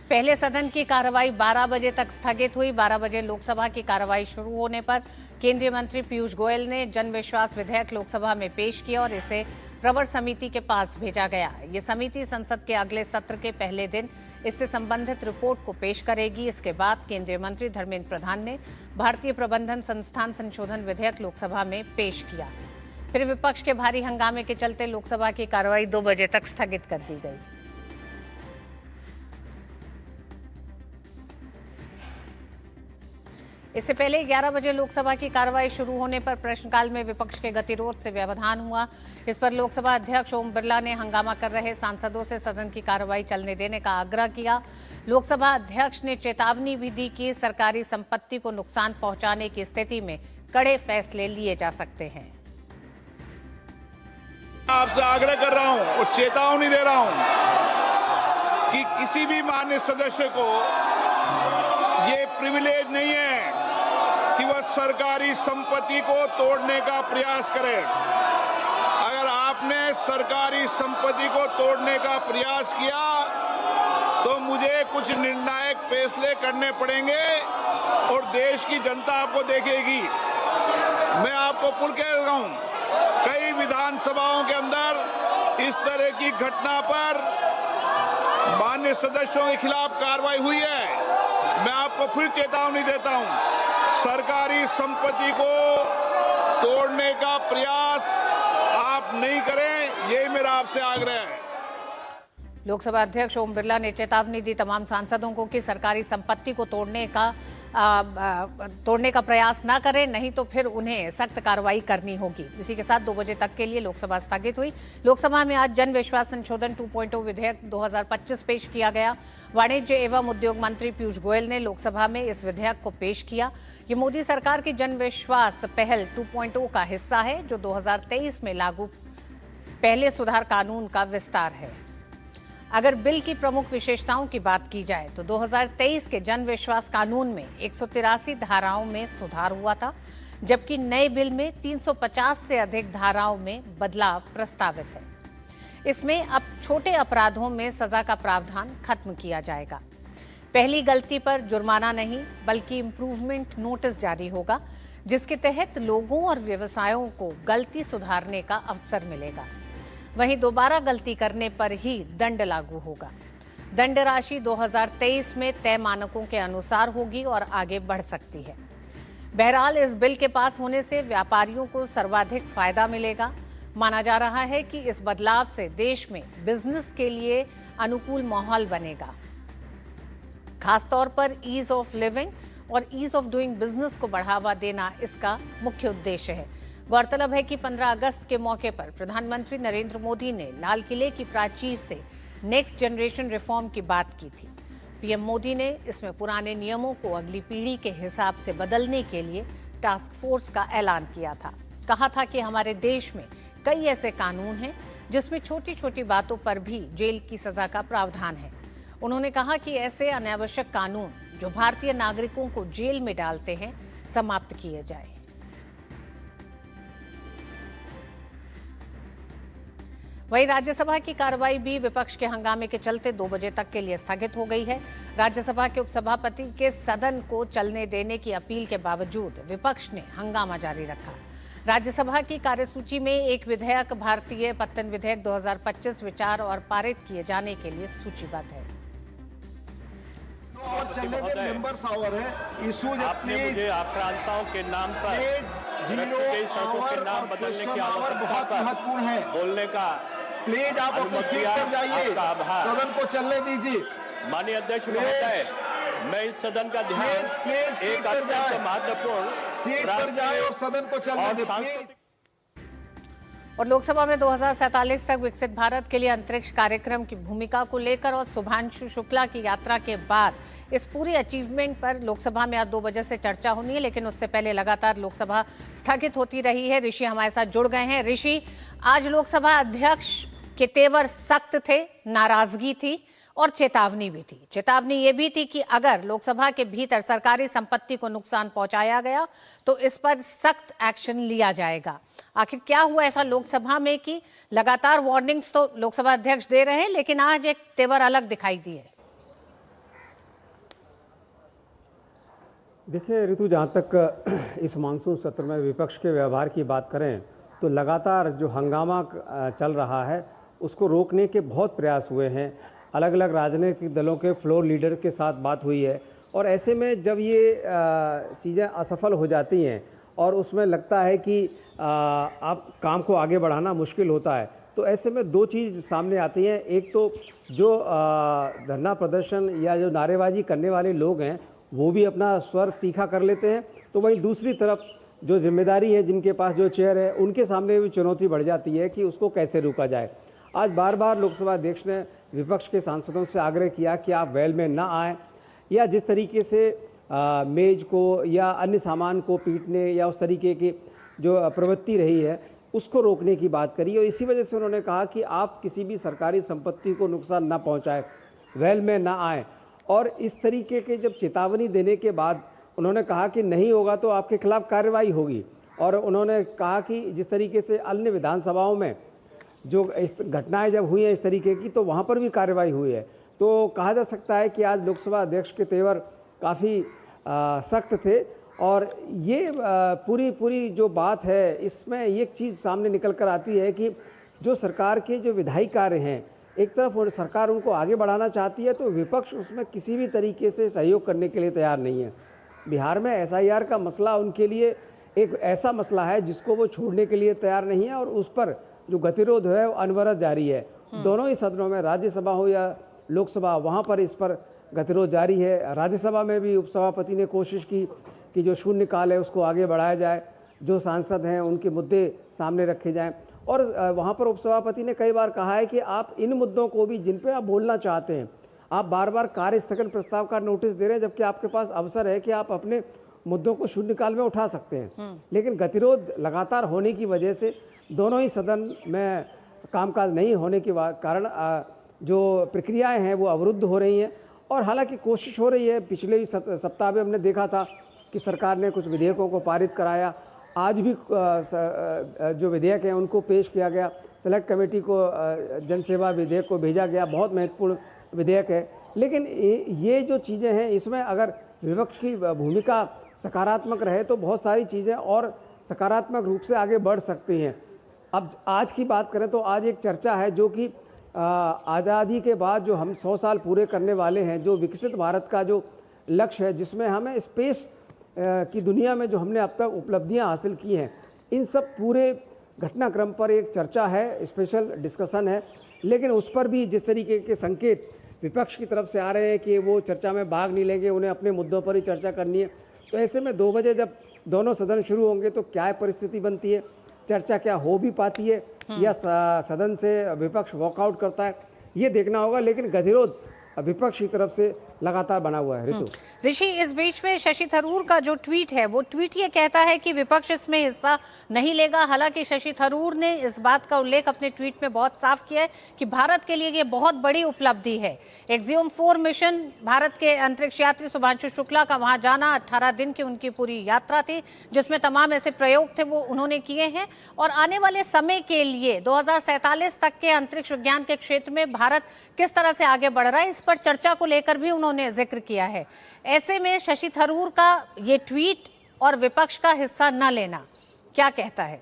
पहले सदन की कार्रवाई 12 बजे तक स्थगित हुई। 12 बजे लोकसभा की कार्रवाई शुरू होने पर केंद्रीय मंत्री पीयूष गोयल ने जन विश्वास विधेयक लोकसभा में पेश किया और इसे प्रवर समिति के पास भेजा गया। ये समिति संसद के अगले सत्र के पहले दिन इससे संबंधित रिपोर्ट को पेश करेगी। इसके बाद केंद्रीय मंत्री धर्मेंद्र प्रधान ने भारतीय प्रबंधन संस्थान संशोधन विधेयक लोकसभा में पेश किया। फिर विपक्ष के भारी हंगामे के चलते लोकसभा की कार्रवाई 2 बजे तक स्थगित कर दी गई। इससे पहले 11 बजे लोकसभा की कार्रवाई शुरू होने पर प्रश्नकाल में विपक्ष के गतिरोध से व्यवधान हुआ। इस पर लोकसभा अध्यक्ष ओम बिरला ने हंगामा कर रहे सांसदों से सदन की कार्रवाई चलने देने का आग्रह किया। लोकसभा अध्यक्ष ने चेतावनी भी दी कि सरकारी संपत्ति को नुकसान पहुंचाने की स्थिति में कड़े फैसले लिए जा सकते हैं। आपसे आग्रह कर रहा हूं और चेतावनी दे रहा हूं कि किसी भी माननीय सदस्य को ये प्रिविलेज नहीं है कि वह सरकारी संपत्ति को तोड़ने का प्रयास करे। अगर आपने सरकारी संपत्ति को तोड़ने का प्रयास किया तो मुझे कुछ निर्णायक फैसले करने पड़ेंगे और देश की जनता आपको देखेगी। मैं आपको पुनः कह रहा हूं, कई विधानसभाओं के अंदर इस तरह की घटना पर माननीय सदस्यों के खिलाफ कार्रवाई हुई है। मैं आपको फिर चेतावनी देता हूं, सरकारी संपत्ति को तोड़ने का प्रयास आप नहीं करें, यही मेरा आपसे आग्रह है। लोकसभा अध्यक्ष ओम बिरला ने चेतावनी दी तमाम सांसदों को कि सरकारी संपत्ति को तोड़ने का प्रयास ना करें, नहीं तो फिर उन्हें सख्त कार्रवाई करनी होगी। इसी के साथ 2 बजे तक के लिए लोकसभा स्थगित हुई। लोकसभा में आज जन विश्वास संशोधन 2.0 विधेयक 2025 पेश किया गया। वाणिज्य एवं उद्योग मंत्री पीयूष गोयल ने लोकसभा में इस विधेयक को पेश किया। ये मोदी सरकार की जन विश्वास पहल 2.0 का हिस्सा है, जो 2023 में लागू पहले सुधार कानून का विस्तार है। अगर बिल की प्रमुख विशेषताओं की बात की जाए तो 2023 के जन विश्वास कानून में 183 धाराओं में सुधार हुआ था, जबकि नए बिल में 350 से अधिक धाराओं में बदलाव प्रस्तावित है। इसमें अब छोटे अपराधों में सजा का प्रावधान खत्म किया जाएगा। पहली गलती पर जुर्माना नहीं बल्कि इम्प्रूवमेंट नोटिस जारी होगा, जिसके तहत लोगों और व्यवसायों को गलती सुधारने का अवसर मिलेगा। वहीं दोबारा गलती करने पर ही दंड लागू होगा। दंड राशि 2023 में तय मानकों के अनुसार होगी और आगे बढ़ सकती है। बहरहाल इस बिल के पास होने से व्यापारियों को सर्वाधिक फायदा मिलेगा। माना जा रहा है कि इस बदलाव से देश में बिजनेस के लिए अनुकूल माहौल बनेगा। खासतौर पर ईज ऑफ लिविंग और ईज ऑफ डूइंग बिजनेस को बढ़ावा देना इसका मुख्य उद्देश्य है। गौरतलब है कि 15 अगस्त के मौके पर प्रधानमंत्री नरेंद्र मोदी ने लाल किले की प्राचीर से नेक्स्ट जनरेशन रिफॉर्म की बात की थी। पीएम मोदी ने इसमें पुराने नियमों को अगली पीढ़ी के हिसाब से बदलने के लिए टास्क फोर्स का ऐलान किया था। कहा था कि हमारे देश में कई ऐसे कानून हैं जिसमें छोटी छोटी बातों पर भी जेल की सजा का प्रावधान है। उन्होंने कहा कि ऐसे अनावश्यक कानून जो भारतीय नागरिकों को जेल में डालते हैं, समाप्त किए जाए। वहीं राज्यसभा की कार्रवाई भी विपक्ष के हंगामे के चलते 2 बजे तक के लिए स्थगित हो गई है। राज्यसभा के उपसभापति के सदन को चलने देने की अपील के बावजूद विपक्ष ने हंगामा जारी रखा। राज्यसभा की कार्यसूची में एक विधेयक भारतीय पत्तन विधेयक 2025 विचार और पारित किए जाने के लिए सूचीबद्ध है। और चलने के मेंबर्स आवर है इशूज आपने मुझे आक्रांताओं के नाम पर के नाम बदलने की आवश्यकता बहुत महत्वपूर्ण है बोलने का प्लीज आप अपनी सीट पर जाइए, सदन को चलने दीजिए। माननीय अध्यक्ष महोदय, मैं इस सदन का ध्यान सीट पर जाए, महत्वपूर्ण सीट पर जाए और सदन को चलने दीजिए। और लोकसभा में 2047 तक विकसित भारत के लिए अंतरिक्ष कार्यक्रम की भूमिका को लेकर और शुभांशु शुक्ला की यात्रा के बाद इस पूरी अचीवमेंट पर लोकसभा में आज 2 बजे से चर्चा होनी है, लेकिन उससे पहले लगातार लोकसभा स्थगित होती रही है। ऋषि हमारे साथ जुड़ गए हैं। ऋषि, आज लोकसभा अध्यक्ष के तेवर सख्त थे, नाराजगी थी और चेतावनी भी थी। चेतावनी ये भी थी कि अगर लोकसभा के भीतर सरकारी संपत्ति को नुकसान पहुंचाया गया तो इस पर सख्त एक्शन लिया जाएगा। आखिर क्या हुआ ऐसा लोकसभा में कि लगातार वार्निंग्स तो लोकसभा अध्यक्ष दे रहे हैं, लेकिन आज एक तेवर अलग दिखाई दिए? देखिए ऋतु, जहाँ तक इस मानसून सत्र में विपक्ष के व्यवहार की बात करें तो लगातार जो हंगामा चल रहा है उसको रोकने के बहुत प्रयास हुए हैं। अलग अलग राजनीतिक दलों के फ्लोर लीडर के साथ बात हुई है और ऐसे में जब ये चीज़ें असफल हो जाती हैं और उसमें लगता है कि आप काम को आगे बढ़ाना मुश्किल होता है, तो ऐसे में 2 चीज़ सामने आती हैं। एक तो जो धरना प्रदर्शन या जो नारेबाजी करने वाले लोग हैं वो भी अपना स्वर तीखा कर लेते हैं, तो वहीं दूसरी तरफ जो जिम्मेदारी है, जिनके पास जो चेयर है, उनके सामने भी चुनौती बढ़ जाती है कि उसको कैसे रोका जाए। आज बार बार लोकसभा अध्यक्ष ने विपक्ष के सांसदों से आग्रह किया कि आप वेल में ना आएँ, या जिस तरीके से मेज को या अन्य सामान को पीटने या उस तरीके की जो प्रवृत्ति रही है उसको रोकने की बात करी। और इसी वजह से उन्होंने कहा कि आप किसी भी सरकारी संपत्ति को नुकसान ना पहुँचाएँ, वेल में ना आएँ। और इस तरीके के जब चेतावनी देने के बाद उन्होंने कहा कि नहीं होगा तो आपके खिलाफ कार्रवाई होगी। और उन्होंने कहा कि जिस तरीके से अन्य विधानसभाओं में जो इस घटनाएं जब हुई हैं इस तरीके की, तो वहाँ पर भी कार्रवाई हुई है। तो कहा जा सकता है कि आज लोकसभा अध्यक्ष के तेवर काफ़ी सख्त थे। और ये पूरी जो बात है इसमें एक चीज़ सामने निकल कर आती है कि जो सरकार के जो विधायी कार्य हैं, एक तरफ सरकार उनको आगे बढ़ाना चाहती है तो विपक्ष उसमें किसी भी तरीके से सहयोग करने के लिए तैयार नहीं है। बिहार में SIR का मसला उनके लिए एक ऐसा मसला है जिसको वो छोड़ने के लिए तैयार नहीं है और उस पर जो गतिरोध है वो अनवरत जारी है। दोनों ही सदनों में, राज्यसभा हो या लोकसभा, वहाँ पर इस पर गतिरोध जारी है। राज्यसभा में भी उपसभापति ने कोशिश की कि जो शून्यकाल है उसको आगे बढ़ाया जाए, जो सांसद हैं उनके मुद्दे सामने रखे जाएं। और वहाँ पर उपसभापति ने कई बार कहा है कि आप इन मुद्दों को भी जिन पर आप बोलना चाहते हैं, आप बार बार कार्य स्थगन प्रस्ताव का नोटिस दे रहे हैं, जबकि आपके पास अवसर है कि आप अपने मुद्दों को शून्यकाल में उठा सकते हैं। लेकिन गतिरोध लगातार होने की वजह से दोनों ही सदन में कामकाज नहीं होने के कारण जो प्रक्रियाएं हैं वो अवरुद्ध हो रही हैं। और हालांकि कोशिश हो रही है, पिछले ही सप्ताह में हमने देखा था कि सरकार ने कुछ विधेयकों को पारित कराया। आज भी जो विधेयक हैं उनको पेश किया गया, सेलेक्ट कमेटी को जनसेवा विधेयक को भेजा गया, बहुत महत्वपूर्ण विधेयक है। लेकिन ये जो चीज़ें हैं इसमें अगर विपक्ष की भूमिका सकारात्मक रहे तो बहुत सारी चीज़ें और सकारात्मक रूप से आगे बढ़ सकती हैं। अब आज की बात करें तो आज एक चर्चा है जो कि आज़ादी के बाद जो हम 100 साल पूरे करने वाले हैं, जो विकसित भारत का जो लक्ष्य है, जिसमें हमें स्पेस की दुनिया में जो हमने अब तक उपलब्धियां हासिल की हैं, इन सब पूरे घटनाक्रम पर एक चर्चा है, स्पेशल डिस्कशन है। लेकिन उस पर भी जिस तरीके के संकेत विपक्ष की तरफ से आ रहे हैं कि वो चर्चा में भाग नहीं लेंगे, उन्हें अपने मुद्दों पर ही चर्चा करनी है, तो ऐसे में 2 बजे जब दोनों सदन शुरू होंगे तो क्या परिस्थिति बनती है, चर्चा क्या हो भी पाती है या सदन से विपक्ष वॉकआउट करता है, ये देखना होगा। लेकिन गतिरोध विपक्ष की तरफ से लगातार बना हुआ है। ऋतु, ऋषि, इस बीच में शशि थरूर का जो ट्वीट है वो ट्वीट ये कहता है कि विपक्ष इसमें हिस्सा नहीं लेगा। हालांकि शशि थरूर ने इस बात का उल्लेख अपने ट्वीट में बहुत साफ किया है कि भारत के लिए ये बहुत बड़ी उपलब्धि है। एक्सियोम 4 मिशन, भारत के अंतरिक्ष यात्री शुभांशु शुक्ला का वहां जाना, 18 दिन की उनकी पूरी यात्रा थी जिसमें तमाम ऐसे प्रयोग थे वो उन्होंने किए हैं। और आने वाले समय के लिए 2047 तक के अंतरिक्ष विज्ञान के क्षेत्र में भारत किस तरह से आगे बढ़ रहा है, इस पर चर्चा को लेकर भी उन्होंने जिक्र किया है। ऐसे में शशि थरूर का ये ट्वीट और विपक्ष का हिस्सा न लेना क्या कहता है?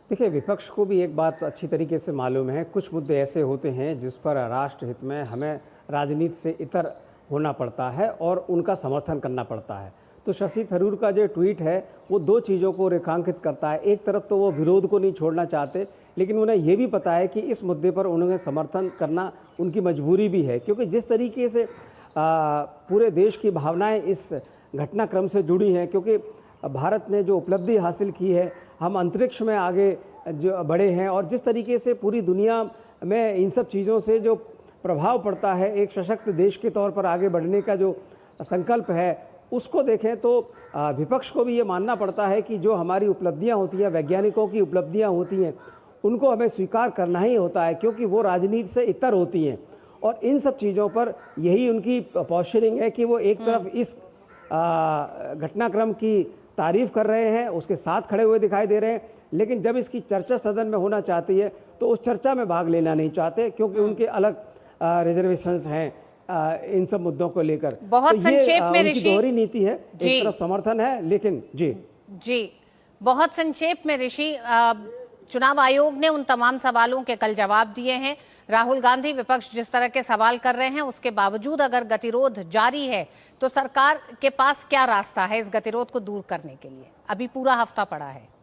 देखिए, विपक्ष को भी एक बात अच्छी तरीके से मालूम है, कुछ मुद्दे ऐसे होते हैं जिस पर राष्ट्र हित में हमें राजनीति से इतर होना पड़ता है और उनका समर्थन करना पड़ता है। तो शशि थरूर का जो ट्वीट है वो दो चीज़ों को रेखांकित करता है। एक तरफ तो वो विरोध को नहीं छोड़ना चाहते, लेकिन उन्हें ये भी पता है कि इस मुद्दे पर उन्हें समर्थन करना उनकी मजबूरी भी है, क्योंकि जिस तरीके से पूरे देश की भावनाएं इस घटनाक्रम से जुड़ी हैं, क्योंकि भारत ने जो उपलब्धि हासिल की है, हम अंतरिक्ष में आगे जो बढ़े हैं और जिस तरीके से पूरी दुनिया में इन सब चीज़ों से जो प्रभाव पड़ता है, एक सशक्त देश के तौर पर आगे बढ़ने का जो संकल्प है उसको देखें तो विपक्ष को भी ये मानना पड़ता है कि जो हमारी उपलब्धियां होती हैं, वैज्ञानिकों की उपलब्धियां होती हैं, उनको हमें स्वीकार करना ही होता है, क्योंकि वो राजनीति से इतर होती हैं। और इन सब चीज़ों पर यही उनकी पोस्चरिंग है कि वो एक तरफ इस घटनाक्रम की तारीफ कर रहे हैं, उसके साथ खड़े हुए दिखाई दे रहे हैं, लेकिन जब इसकी चर्चा सदन में होना चाहती है तो उस चर्चा में भाग लेना नहीं चाहते, क्योंकि उनके अलग रिजर्वेशंस हैं इन सब मुद्दों को लेकर। बहुत संक्षेप में ऋषि, दोहरी नीति है, एक तरफ समर्थन है लेकिन जी बहुत संक्षेप में ऋषि, चुनाव आयोग ने उन तमाम सवालों के कल जवाब दिए हैं। राहुल गांधी, विपक्ष जिस तरह के सवाल कर रहे हैं उसके बावजूद अगर गतिरोध जारी है तो सरकार के पास क्या रास्ता है इस गतिरोध को दूर करने के लिए? अभी पूरा हफ्ता पड़ा है।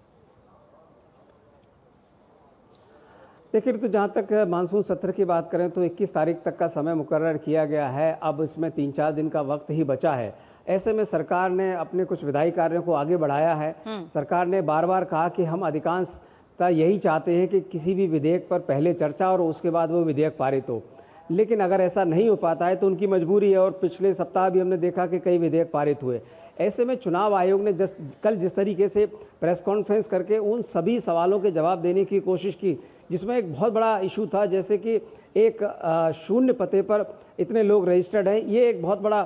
देखिए, तो जहाँ तक मानसून सत्र की बात करें तो 21 तारीख तक का समय मुकर्रर किया गया है। अब इसमें 3-4 दिन का वक्त ही बचा है। ऐसे में सरकार ने अपने कुछ विधायी कार्यों को आगे बढ़ाया है। सरकार ने बार बार कहा कि हम अधिकांशतः यही चाहते हैं कि किसी भी विधेयक पर पहले चर्चा और उसके बाद वो विधेयक पारित हो, लेकिन अगर ऐसा नहीं हो पाता है तो उनकी मजबूरी है। और पिछले सप्ताह भी हमने देखा कि कई विधेयक पारित हुए। ऐसे में चुनाव आयोग ने कल जिस तरीके से प्रेस कॉन्फ्रेंस करके उन सभी सवालों के जवाब देने की कोशिश की, जिसमें एक बहुत बड़ा इशू था, जैसे कि एक शून्य पते पर इतने लोग रजिस्टर्ड हैं, ये एक बहुत बड़ा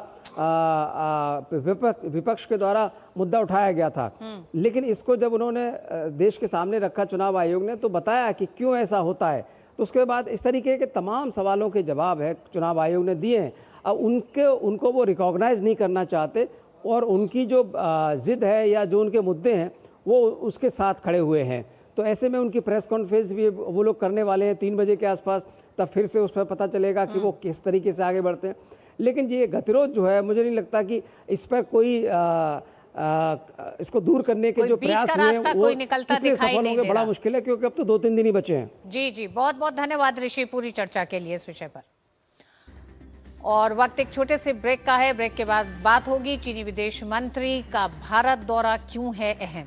विपक्ष के द्वारा मुद्दा उठाया गया था। लेकिन इसको जब उन्होंने देश के सामने रखा चुनाव आयोग ने, तो बताया कि क्यों ऐसा होता है। तो उसके बाद इस तरीके के तमाम सवालों के जवाब है चुनाव आयोग ने दिए हैं। अब उनको वो रिकॉग्नाइज नहीं करना चाहते और उनकी जो जिद है या जो उनके मुद्दे हैं वो उसके साथ खड़े हुए हैं। तो ऐसे में उनकी प्रेस कॉन्फ्रेंस भी वो लोग करने वाले हैं 3 बजे के आसपास, तब फिर से उस पर पता चलेगा कि वो किस तरीके से आगे बढ़ते हैं। लेकिन ये गतिरोध जो है, मुझे नहीं लगता कि इस पर कोई इसको दूर करने के जो प्रयास हुए हैं वो सफल होंगे। बड़ा मुश्किल है, क्योंकि अब तो 2-3 दिन ही बचे हैं। जी, बहुत बहुत धन्यवाद ऋषि पूरी चर्चा के लिए इस विषय पर। और वक्त एक छोटे से ब्रेक का है। ब्रेक के बाद बात होगी चीनी विदेश मंत्री का भारत दौरा क्यों है अहम।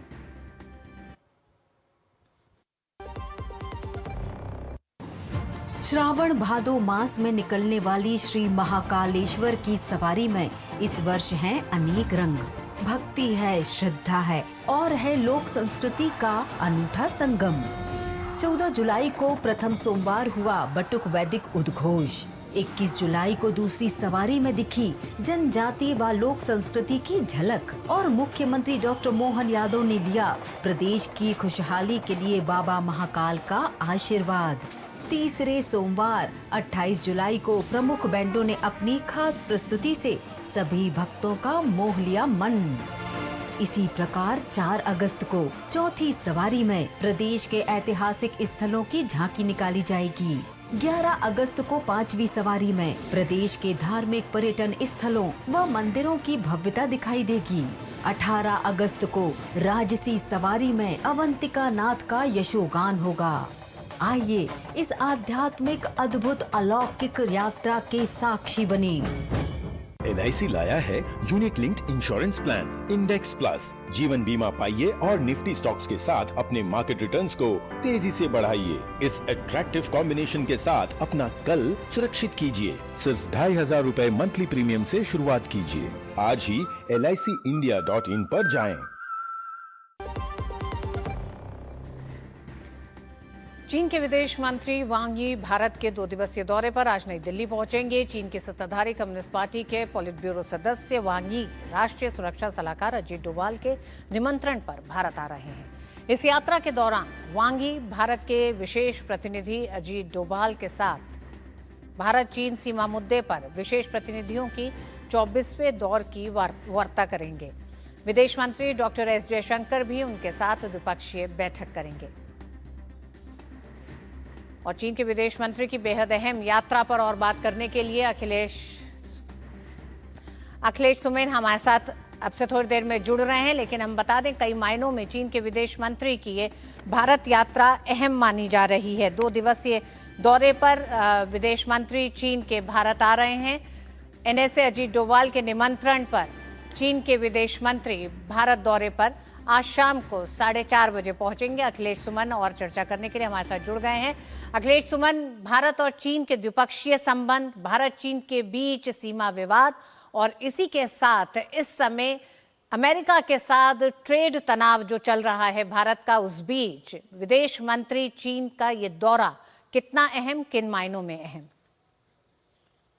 श्रावण भादो मास में निकलने वाली श्री महाकालेश्वर की सवारी में इस वर्ष हैं अनेक रंग। भक्ति है, श्रद्धा है और है लोक संस्कृति का अनूठा संगम। 14 जुलाई को प्रथम सोमवार हुआ बटुक वैदिक उद्घोष। 21 जुलाई को दूसरी सवारी में दिखी जनजाति व लोक संस्कृति की झलक और मुख्यमंत्री डॉक्टर मोहन यादव ने लिया प्रदेश की खुशहाली के लिए बाबा महाकाल का आशीर्वाद। तीसरे सोमवार 28 जुलाई को प्रमुख बैंडों ने अपनी खास प्रस्तुति से सभी भक्तों का मोह लिया मन। इसी प्रकार 4 अगस्त को चौथी सवारी में प्रदेश के ऐतिहासिक स्थलों की झांकी निकाली जाएगी। 11 अगस्त को 5वीं सवारी में प्रदेश के धार्मिक पर्यटन स्थलों व मंदिरों की भव्यता दिखाई देगी। 18 अगस्त को राजसी सवारी में अवंतिका नाथ का यशोगान होगा। आइए इस आध्यात्मिक अद्भुत अलौकिक यात्रा के साक्षी बने। LIC लाया है unit linked insurance plan index plus. जीवन बीमा पाइए और निफ्टी स्टॉक्स के साथ अपने मार्केट रिटर्न्स को तेजी से बढ़ाइए। इस अट्रैक्टिव कॉम्बिनेशन के साथ अपना कल सुरक्षित कीजिए। सिर्फ 2500 रुपए मंथली प्रीमियम से शुरुआत कीजिए। आज ही LICindia.in पर जाएं। चीन के विदेश मंत्री वांग यी भारत के 2 दिवसीय दौरे पर आज नई दिल्ली पहुंचेंगे। चीन की सत्ताधारी कम्युनिस्ट पार्टी के पॉलिट ब्यूरो सदस्य वांग यी राष्ट्रीय सुरक्षा सलाहकार अजीत डोभाल के निमंत्रण पर भारत आ रहे हैं। इस यात्रा के दौरान वांग यी भारत के विशेष प्रतिनिधि अजीत डोभाल के साथ भारत चीन सीमा मुद्दे पर विशेष प्रतिनिधियों की 24वें दौर की वार्ता करेंगे। विदेश मंत्री डॉक्टर एस जयशंकर भी उनके साथ द्विपक्षीय बैठक करेंगे। और चीन के विदेश मंत्री की बेहद अहम यात्रा पर और बात करने के लिए अखिलेश सुमेन हमारे साथ अब से थोड़ी देर में जुड़ रहे हैं। लेकिन हम बता दें, कई मायनों में चीन के विदेश मंत्री की ये भारत यात्रा अहम मानी जा रही है। 2 दिवसीय दौरे पर विदेश मंत्री चीन के भारत आ रहे हैं। NSA अजीत डोभाल के निमंत्रण पर चीन के विदेश मंत्री भारत दौरे पर आज शाम को 4:30 बजे पहुंचेंगे। अखिलेश सुमन और चर्चा करने के लिए हमारे साथ जुड़ गए हैं। अखिलेश सुमन, भारत और चीन के द्विपक्षीय संबंध, भारत चीन के बीच सीमा विवाद और इसी के साथ इस समय अमेरिका के साथ ट्रेड तनाव जो चल रहा है भारत का, उस बीच विदेश मंत्री चीन का ये दौरा कितना अहम, किन मायनों में अहम?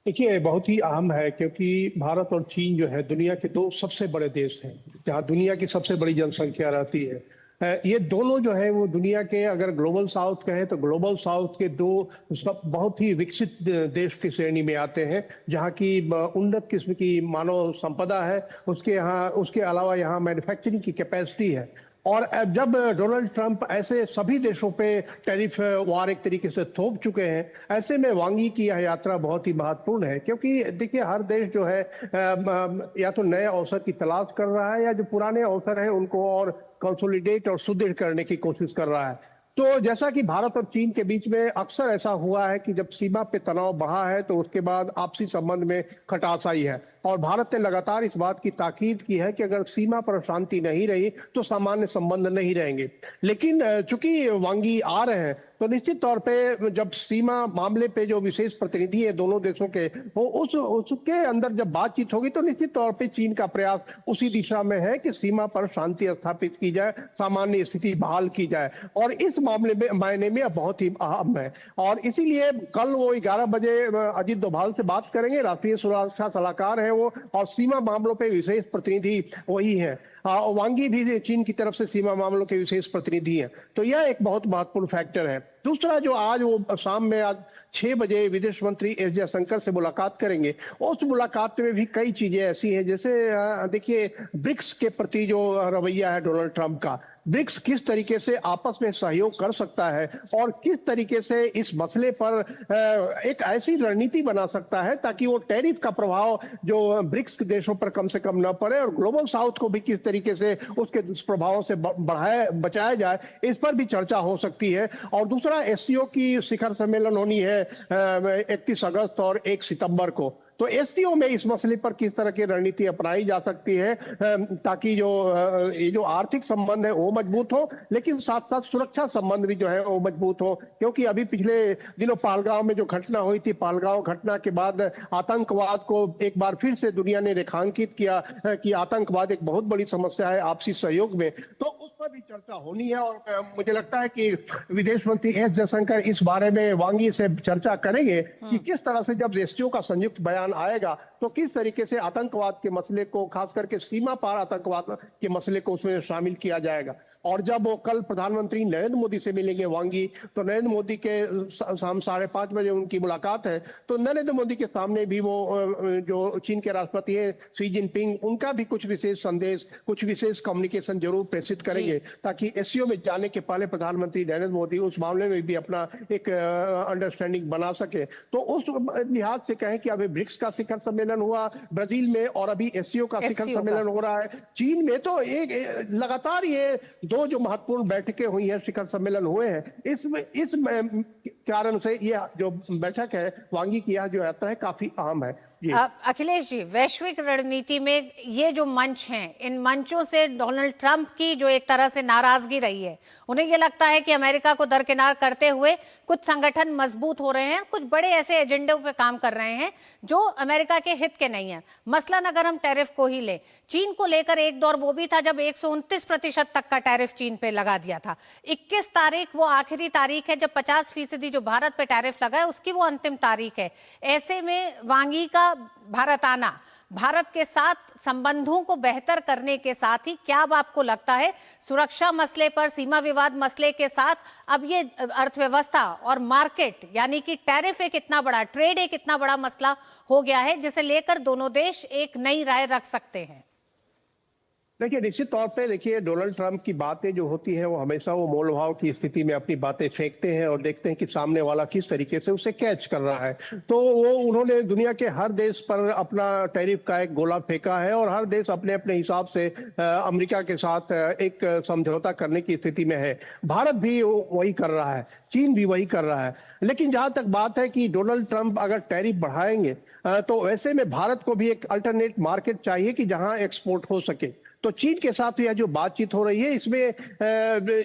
देखिए, बहुत ही अहम है क्योंकि भारत और चीन जो है दुनिया के 2 सबसे बड़े देश हैं, जहां दुनिया की सबसे बड़ी जनसंख्या रहती है। ये दोनों जो है वो दुनिया के, अगर ग्लोबल साउथ कहें तो ग्लोबल साउथ के 2 बहुत ही विकसित देश की श्रेणी में आते हैं, जहां की उन्नत किस्म की मानव संपदा है, उसके अलावा यहाँ मैन्युफैक्चरिंग की कैपेसिटी है। और जब डोनाल्ड ट्रंप ऐसे सभी देशों पे टैरिफ वार एक तरीके से थोप चुके हैं, ऐसे में वांग यी की यह यात्रा बहुत ही महत्वपूर्ण है। क्योंकि देखिए, हर देश जो है या तो नए अवसर की तलाश कर रहा है या जो पुराने अवसर हैं उनको और कंसोलिडेट और सुदृढ़ करने की कोशिश कर रहा है। तो जैसा कि भारत और चीन के बीच में अक्सर ऐसा हुआ है कि जब सीमा पे तनाव बढ़ा है तो उसके बाद आपसी संबंध में खटास आई है। और भारत ने लगातार इस बात की ताकीद की है कि अगर सीमा पर शांति नहीं रही तो सामान्य संबंध नहीं रहेंगे। लेकिन चूंकि वांग यी आ रहे हैं तो निश्चित तौर पे जब सीमा मामले पे जो विशेष प्रतिनिधि है दोनों देशों के, वो उसके अंदर जब बातचीत होगी तो निश्चित तौर पे चीन का प्रयास उसी दिशा में है कि सीमा पर शांति स्थापित की जाए, सामान्य स्थिति बहाल की जाए। और इस मामले में मायने में बहुत ही अहम है। और इसीलिए कल वो 11 बजे अजीत डोभाल से बात करेंगे। राष्ट्रीय सुरक्षा सलाहकार है वो, और सीमा मामलों पे विशेष प्रतिनिधि वही है। वांग यी भी चीन की तरफ से सीमा मामलों के विशेष प्रतिनिधि हैं। तो यह एक बहुत महत्वपूर्ण फैक्टर है। दूसरा, जो आज वो शाम में 6 बजे विदेश मंत्री एस जयशंकर से मुलाकात करेंगे, उस मुलाकात में भी कई चीजें ऐसी हैं, जैसे देखिए, ब्रिक्स के प्रति जो रवैया है डोनाल्ड ट्रंप का, ब्रिक्स किस तरीके से आपस में सहयोग कर सकता है और किस तरीके से इस मसले पर एक ऐसी रणनीति बना सकता है ताकि वो टैरिफ का प्रभाव जो ब्रिक्स के देशों पर कम से कम न पड़े, और ग्लोबल साउथ को भी किस तरीके से उसके दुष्प्रभावों से बचाया जाए, इस पर भी चर्चा हो सकती है। और दूसरा, SCO की शिखर सम्मेलन होनी है 31 अगस्त और 1 सितंबर को। तो SCO में इस मसले पर किस तरह की रणनीति अपनाई जा सकती है ताकि ये जो आर्थिक संबंध है वो मजबूत हो, लेकिन साथ साथ सुरक्षा संबंध भी जो है वो मजबूत हो। क्योंकि अभी पिछले दिनों पहलगांव में जो घटना हुई थी, पहलगांव घटना के बाद आतंकवाद को एक बार फिर से दुनिया ने रेखांकित किया कि आतंकवाद एक बहुत बड़ी समस्या है आपसी सहयोग में। तो उस पर भी चर्चा होनी है। और मुझे लगता है कि विदेश मंत्री एस जयशंकर इस बारे में वांग यी से चर्चा करेंगे कि किस तरह से जब SCO का संयुक्त बयान आएगा तो किस तरीके से आतंकवाद के मसले को, खास करके सीमा पार आतंकवाद के मसले को उसमें शामिल किया जाएगा। और जब वो कल प्रधानमंत्री नरेंद्र मोदी से मिलेंगे वांग यी, तो नरेंद्र मोदी के शाम 5:30 बजे उनकी मुलाकात है, तो नरेंद्र मोदी के सामने भी वो जो चीन के राष्ट्रपति है शी जिनपिंग, उनका भी कुछ विशेष संदेश, कुछ विशेष कम्युनिकेशन जरूर प्रेषित करेंगे ताकि SCO में जाने के पहले प्रधानमंत्री नरेंद्र मोदी उस मामले में भी अपना एक अंडरस्टैंडिंग बना सके। तो उस लिहाज से कहें कि अभी ब्रिक्स का शिखर सम्मेलन हुआ ब्राजील में और अभी SCO का शिखर सम्मेलन हो रहा है चीन में, तो एक लगातार ये 2 जो महत्वपूर्ण बैठकें हुई हैं, शिखर सम्मेलन हुए हैं, इस कारण से यह जो बैठक है वांग यी की यह जो यात्रा है काफी अहम है। अखिलेश जी, वैश्विक रणनीति में ये जो मंच हैं, इन मंचों से डोनाल्ड ट्रंप की जो एक तरह से नाराजगी रही है, उन्हें ये लगता है कि अमेरिका को दरकिनार करते हुए कुछ संगठन मजबूत हो रहे हैं, कुछ बड़े ऐसे एजेंडों पे काम कर रहे हैं जो अमेरिका के हित के नहीं है। मसलन अगर हम टैरिफ को ही लें, चीन को लेकर एक दौर वो भी था जब 129% तक का टैरिफ चीन पे लगा दिया था। 21 तारीख वो आखिरी तारीख है जब 50% जो भारत पे टैरिफ लगा है उसकी वो अंतिम तारीख है। ऐसे में वांग यी का भारत आना भारत के साथ संबंधों को बेहतर करने के साथ ही क्या अब आपको लगता है सुरक्षा मसले पर, सीमा विवाद मसले के साथ अब ये अर्थव्यवस्था और मार्केट यानी कि टैरिफ एक इतना बड़ा, ट्रेड एक इतना बड़ा मसला हो गया है जिसे लेकर दोनों देश एक नई राय रख सकते हैं? देखिए, निश्चित तौर पे देखिए, डोनाल्ड ट्रंप की बातें जो होती हैं वो हमेशा वो मोलभाव की स्थिति में अपनी बातें फेंकते हैं और देखते हैं कि सामने वाला किस तरीके से उसे कैच कर रहा है। तो वो उन्होंने दुनिया के हर देश पर अपना टैरिफ का एक गोला फेंका है और हर देश अपने अपने हिसाब से अमेरिका के साथ एक समझौता करने की स्थिति में है। भारत भी वही कर रहा है, चीन भी वही कर रहा है। लेकिन जहां तक बात है कि डोनाल्ड ट्रंप अगर टैरिफ बढ़ाएंगे तो ऐसे में भारत को भी एक अल्टरनेट मार्केट चाहिए कि जहां एक्सपोर्ट हो सके। तो चीन के साथ यह जो बातचीत हो रही है इसमें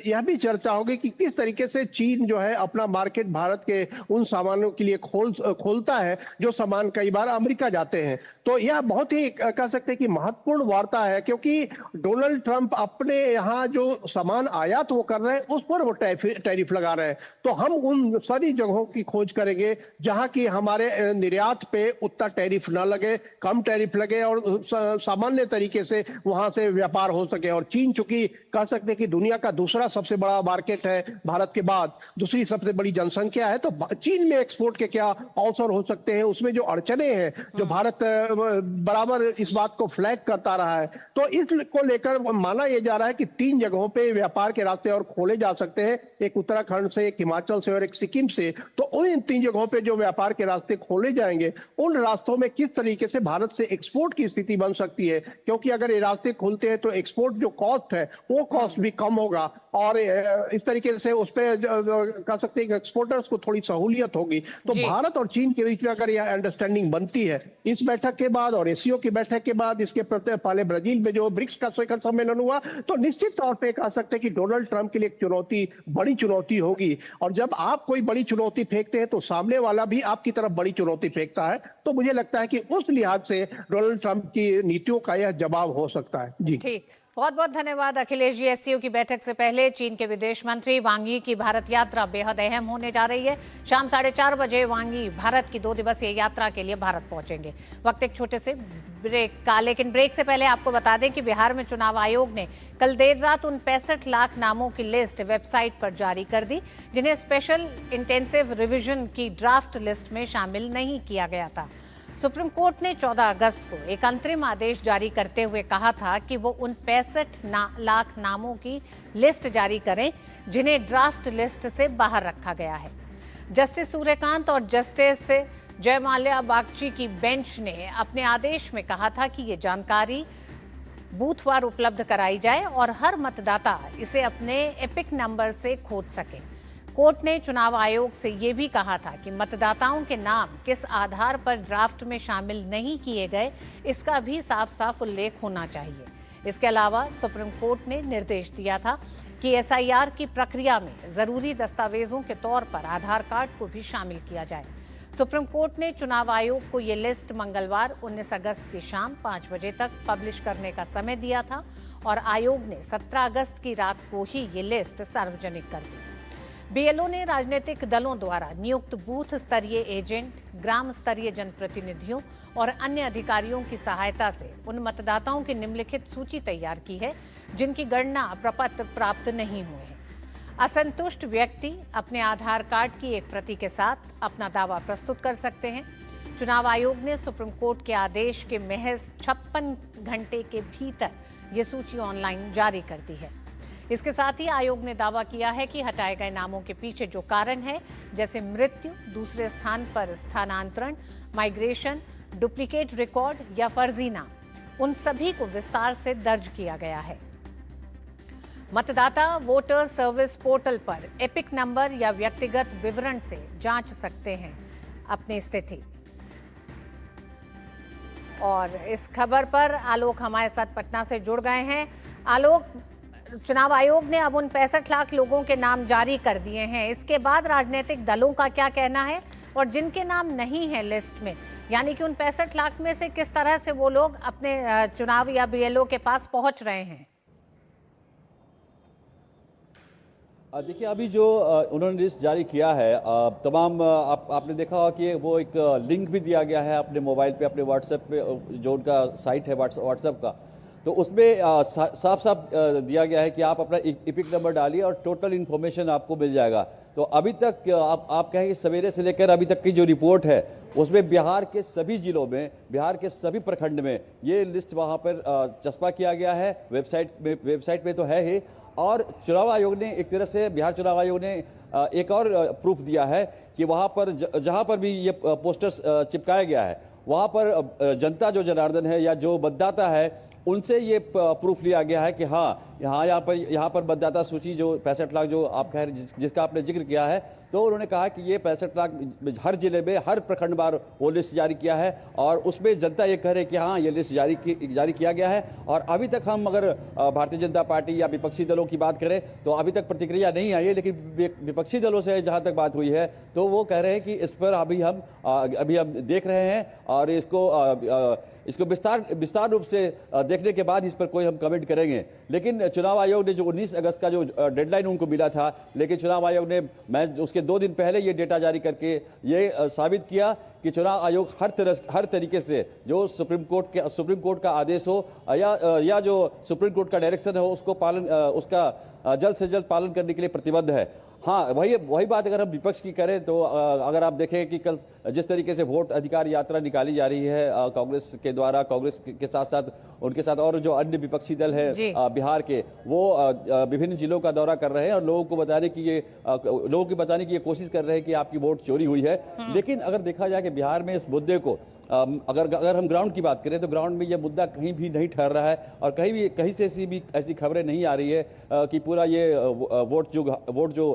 यह भी चर्चा होगी कि किस तरीके से चीन जो है अपना मार्केट भारत के उन सामानों के लिए खोलता है जो सामान कई बार अमेरिका जाते हैं। तो यह बहुत ही कह सकते हैं कि महत्वपूर्ण वार्ता है, क्योंकि डोनाल्ड ट्रंप अपने यहाँ जो सामान आयात वो कर रहे हैं उस पर वो टैरिफ लगा रहे हैं। तो हम उन सारी जगहों की खोज करेंगे जहां की हमारे निर्यात पे उतना टैरिफ ना लगे, कम टैरिफ लगे और सामान्य तरीके से वहां से व्यापार हो सके। और चीन चूंकि कह सकते हैं कि दुनिया का दूसरा सबसे बड़ा मार्केट है, भारत के बाद दूसरी सबसे बड़ी जनसंख्या है, तो चीन में एक्सपोर्ट के क्या अवसर हो सकते हैं, उसमें जो अड़चने हैं, जो भारत बराबर इस बात को फ्लैग करता रहा है, तो इसको लेकर माना यह जा रहा है कि 3 जगहों पे व्यापार के रास्ते और खोले जा सकते हैं, एक उत्तराखंड से, एक हिमाचल से और एक सिक्किम से। तो उन 3 जगहों पे जो व्यापार के रास्ते खोले जाएंगे, उन रास्तों में किस तरीके से भारत से एक्सपोर्ट की स्थिति बन सकती है, क्योंकि अगर ये रास्ते खुलते हैं तो एक्सपोर्ट जो कॉस्ट है वो कॉस्ट भी कम होगा और इस तरीके से उस पर कह सकते हैं कि एक्सपोर्टर्स को थोड़ी सहूलियत होगी। तो भारत और चीन के बीच में अगर यह अंडरस्टैंडिंग बनती है इस बैठक के बाद और एससीओ की बैठक के बाद, इसके पहले ब्राजील में जो ब्रिक्स का शिखर सम्मेलन हुआ, तो निश्चित तौर पे कह सकते हैं कि डोनाल्ड ट्रंप के लिए एक चुनौती, बड़ी चुनौती होगी। और जब आप कोई बड़ी चुनौती फेंकते हैं तो सामने वाला भी आपकी तरफ बड़ी चुनौती फेंकता है। तो मुझे लगता है कि उस लिहाज से डोनाल्ड ट्रंप की नीतियों का यह जवाब हो सकता है। जी ठीक, बहुत बहुत धन्यवाद अखिलेश जी। एससीओ की बैठक से पहले चीन के विदेश मंत्री वांग यी की भारत यात्रा बेहद अहम होने जा रही है। शाम 4:30 बजे वांग यी भारत की 2 दिवसीय यात्रा के लिए भारत पहुंचेंगे। वक्त एक छोटे से ब्रेक का, लेकिन ब्रेक से पहले आपको बता दें कि बिहार में चुनाव आयोग ने कल देर रात उन 65 लाख नामों की लिस्ट वेबसाइट पर जारी कर दी जिन्हें स्पेशल इंटेंसिव रिवीजन की ड्राफ्ट लिस्ट में शामिल नहीं किया गया था। सुप्रीम कोर्ट ने 14 अगस्त को एक अंतरिम आदेश जारी करते हुए कहा था कि वो उन 65 लाख नामों की लिस्ट जारी करें जिन्हें ड्राफ्ट लिस्ट से बाहर रखा गया है। जस्टिस सूर्यकांत और जस्टिस जयमाल्या बागची की बेंच ने अपने आदेश में कहा था कि ये जानकारी बूथवार उपलब्ध कराई जाए और हर मतदाता इसे अपने एपिक नंबर से खोज सके। कोर्ट ने चुनाव आयोग से ये भी कहा था कि मतदाताओं के नाम किस आधार पर ड्राफ्ट में शामिल नहीं किए गए, इसका भी साफ साफ उल्लेख होना चाहिए। इसके अलावा सुप्रीम कोर्ट ने निर्देश दिया था कि एसआईआर की प्रक्रिया में जरूरी दस्तावेजों के तौर पर आधार कार्ड को भी शामिल किया जाए। सुप्रीम कोर्ट ने चुनाव आयोग को ये लिस्ट मंगलवार 19 अगस्त की शाम 5 बजे तक पब्लिश करने का समय दिया था और आयोग ने 17 अगस्त की रात को ही ये लिस्ट सार्वजनिक कर दी। बीएलओ ने राजनीतिक दलों द्वारा नियुक्त बूथ स्तरीय एजेंट, ग्राम स्तरीय जनप्रतिनिधियों और अन्य अधिकारियों की सहायता से उन मतदाताओं की निम्नलिखित सूची तैयार की है जिनकी गणना प्रपत्र प्राप्त नहीं हुए हैं। असंतुष्ट व्यक्ति अपने आधार कार्ड की एक प्रति के साथ अपना दावा प्रस्तुत कर सकते हैं। चुनाव आयोग ने सुप्रीम कोर्ट के आदेश के महज 56 घंटे के भीतर ये सूची ऑनलाइन जारी कर दी है। इसके साथ ही आयोग ने दावा किया है कि हटाए गए नामों के पीछे जो कारण है, जैसे मृत्यु, दूसरे स्थान पर स्थानांतरण, माइग्रेशन, डुप्लीकेट रिकॉर्ड या फर्जी नाम, उन सभी को विस्तार से दर्ज किया गया है। मतदाता वोटर सर्विस पोर्टल पर एपिक नंबर या व्यक्तिगत विवरण से जांच सकते हैं अपनी स्थिति। और इस खबर पर आलोक हमारे साथ पटना से जुड़ गए हैं। आलोक, चुनाव आयोग ने अब उन 65 लाख लोगों के नाम जारी कर दिए हैं। इसके बाद राजनीतिक दलों का क्या कहना है और जिनके नाम नहीं है लिस्ट में, यानी कि उन 65 लाख में से किस तरह से वो लोग अपने चुनाव या बीएलओ के पास पहुंच रहे हैं? देखिए, अभी जो उन्होंने लिस्ट जारी किया है, तमाम आपने देखा होगा कि वो एक लिंक भी दिया गया है अपने मोबाइल पे, अपने व्हाट्सएप पे, जो उनका साइट है व्हाट्सएप का, तो उसमें साफ साफ दिया गया है कि आप अपना इपिक नंबर डालिए और टोटल इन्फॉर्मेशन आपको मिल जाएगा। तो अभी तक आप कहें कि सवेरे से लेकर अभी तक की जो रिपोर्ट है उसमें बिहार के सभी जिलों में, बिहार के सभी प्रखंड में ये लिस्ट वहाँ पर चस्पा किया गया है। वेबसाइट में तो है ही, और चुनाव आयोग ने एक तरह से, बिहार चुनाव आयोग ने एक और प्रूफ दिया है कि वहाँ पर जहाँ पर भी ये पोस्टर्स चिपकाया गया है वहाँ पर जनता जो जनार्दन है या जो मतदाता है उनसे ये प्रूफ लिया गया है कि हाँ, यहाँ पर मतदाता सूची जो 65 लाख जो आप कह रहे, जिसका आपने जिक्र किया है, तो उन्होंने कहा कि ये 65 लाख हर जिले में, हर प्रखंड बार वो लिस्ट जारी किया है और उसमें जनता ये कह रहे कि हाँ, ये लिस्ट जारी किया गया है। और अभी तक हम अगर भारतीय जनता पार्टी या विपक्षी दलों की बात करें तो अभी तक प्रतिक्रिया नहीं आई है, लेकिन विपक्षी दलों से जहाँ तक बात हुई है तो वो कह रहे हैं कि इस पर अभी हम देख रहे हैं और इसको विस्तार रूप से देखने के बाद इस पर कोई हम कमेंट करेंगे। लेकिन चुनाव आयोग ने जो 19 अगस्त का जो डेडलाइन उनको मिला था, लेकिन चुनाव आयोग ने उसके 2 दिन पहले ये डेटा जारी करके ये साबित किया कि चुनाव आयोग हर तरीके से जो सुप्रीम कोर्ट का आदेश हो या जो सुप्रीम कोर्ट का डायरेक्शन हो उसका जल्द से जल्द पालन करने के लिए प्रतिबद्ध है। हाँ, वही बात अगर हम विपक्ष की करें तो अगर आप देखें कि कल जिस तरीके से वोट अधिकार यात्रा निकाली जा रही है कांग्रेस के द्वारा, कांग्रेस के साथ साथ उनके साथ और जो अन्य विपक्षी दल है बिहार के, वो विभिन्न जिलों का दौरा कर रहे हैं और लोगों को बताने की ये कोशिश कर रहे हैं कि आपकी वोट चोरी हुई है। लेकिन अगर देखा जाए कि बिहार में इस मुद्दे को अगर हम ग्राउंड की बात करें तो ग्राउंड में यह मुद्दा कहीं भी नहीं ठहर रहा है और कहीं से ऐसी खबरें नहीं आ रही है कि पूरा ये वोट जो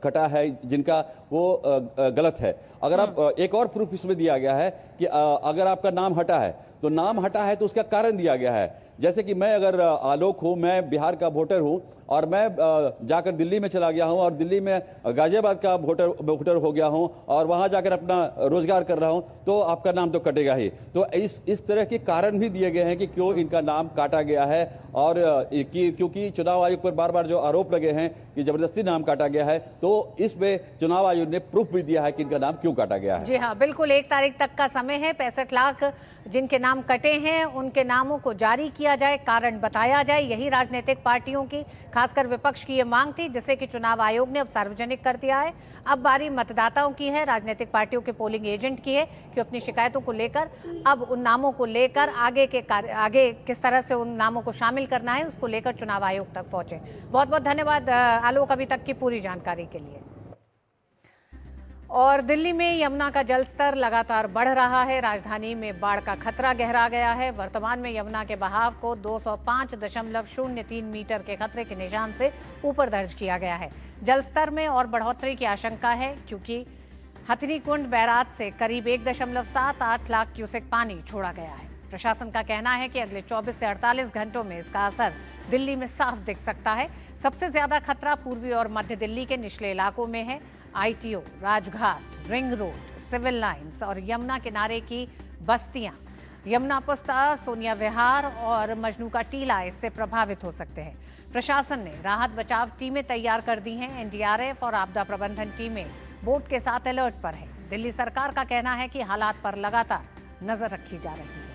कटा है जिनका, वो गलत है। अगर आप एक और प्रूफ इसमें दिया गया है कि अगर आपका नाम हटा है तो उसका कारण दिया गया है। जैसे कि मैं अगर आलोक हूं, मैं बिहार का वोटर हूं और मैं जाकर दिल्ली में चला गया हूं और दिल्ली में गाजियाबाद का वोटर हो गया हूं और वहां जाकर अपना रोजगार कर रहा हूं, तो आपका नाम तो कटेगा ही। तो इस तरह के कारण भी दिए गए हैं कि क्यों इनका नाम काटा गया है और क्योंकि चुनाव आयोग पर बार बार जो आरोप लगे हैं कि जबरदस्ती नाम काटा गया है, तो इसमें चुनाव आयोग ने प्रूफ भी दिया है कि इनका नाम क्यों काटा गया है। जी हाँ, बिल्कुल 1 तारीख तक का समय है। 65 लाख जिनके नाम कटे हैं उनके नामों को जारी किया जाए, कारण बताया जाए, यही राजनीतिक पार्टियों की, खासकर विपक्ष की ये मांग थी, जिसे कि चुनाव आयोग ने अब सार्वजनिक कर दिया है। अब बारी मतदाताओं की है, राजनीतिक पार्टियों के पोलिंग एजेंट की है कि अपनी शिकायतों को लेकर, अब उन नामों को लेकर आगे किस तरह से उन नामों को शामिल करना है उसको लेकर चुनाव आयोग तक पहुंचे। बहुत बहुत धन्यवाद आलोक अभी तक की पूरी जानकारी के लिए। और दिल्ली में यमुना का जलस्तर लगातार बढ़ रहा है। राजधानी में बाढ़ का खतरा गहरा गया है। वर्तमान में यमुना के बहाव को 205.03 मीटर के खतरे के निशान से ऊपर दर्ज किया गया है। जलस्तर में और बढ़ोतरी की आशंका है क्योंकि हथनीकुंड बैराज से करीब 1.78 लाख क्यूसेक पानी छोड़ा गया है। प्रशासन का कहना है कि अगले 24 से 48 घंटों में इसका असर दिल्ली में साफ दिख सकता है। सबसे ज्यादा खतरा पूर्वी और मध्य दिल्ली के निचले इलाकों में है। ITO, Rajghat, Ring Road, Civil Lines और यमुना किनारे की बस्तियां, यमुना पुस्ता, सोनिया विहार और मजनू का टीला इससे प्रभावित हो सकते हैं। प्रशासन ने राहत बचाव टीमें तैयार कर दी हैं। NDRF और आपदा प्रबंधन टीमें बोट के साथ अलर्ट पर है। दिल्ली सरकार का कहना है कि हालात पर लगातार नजर रखी जा रही है।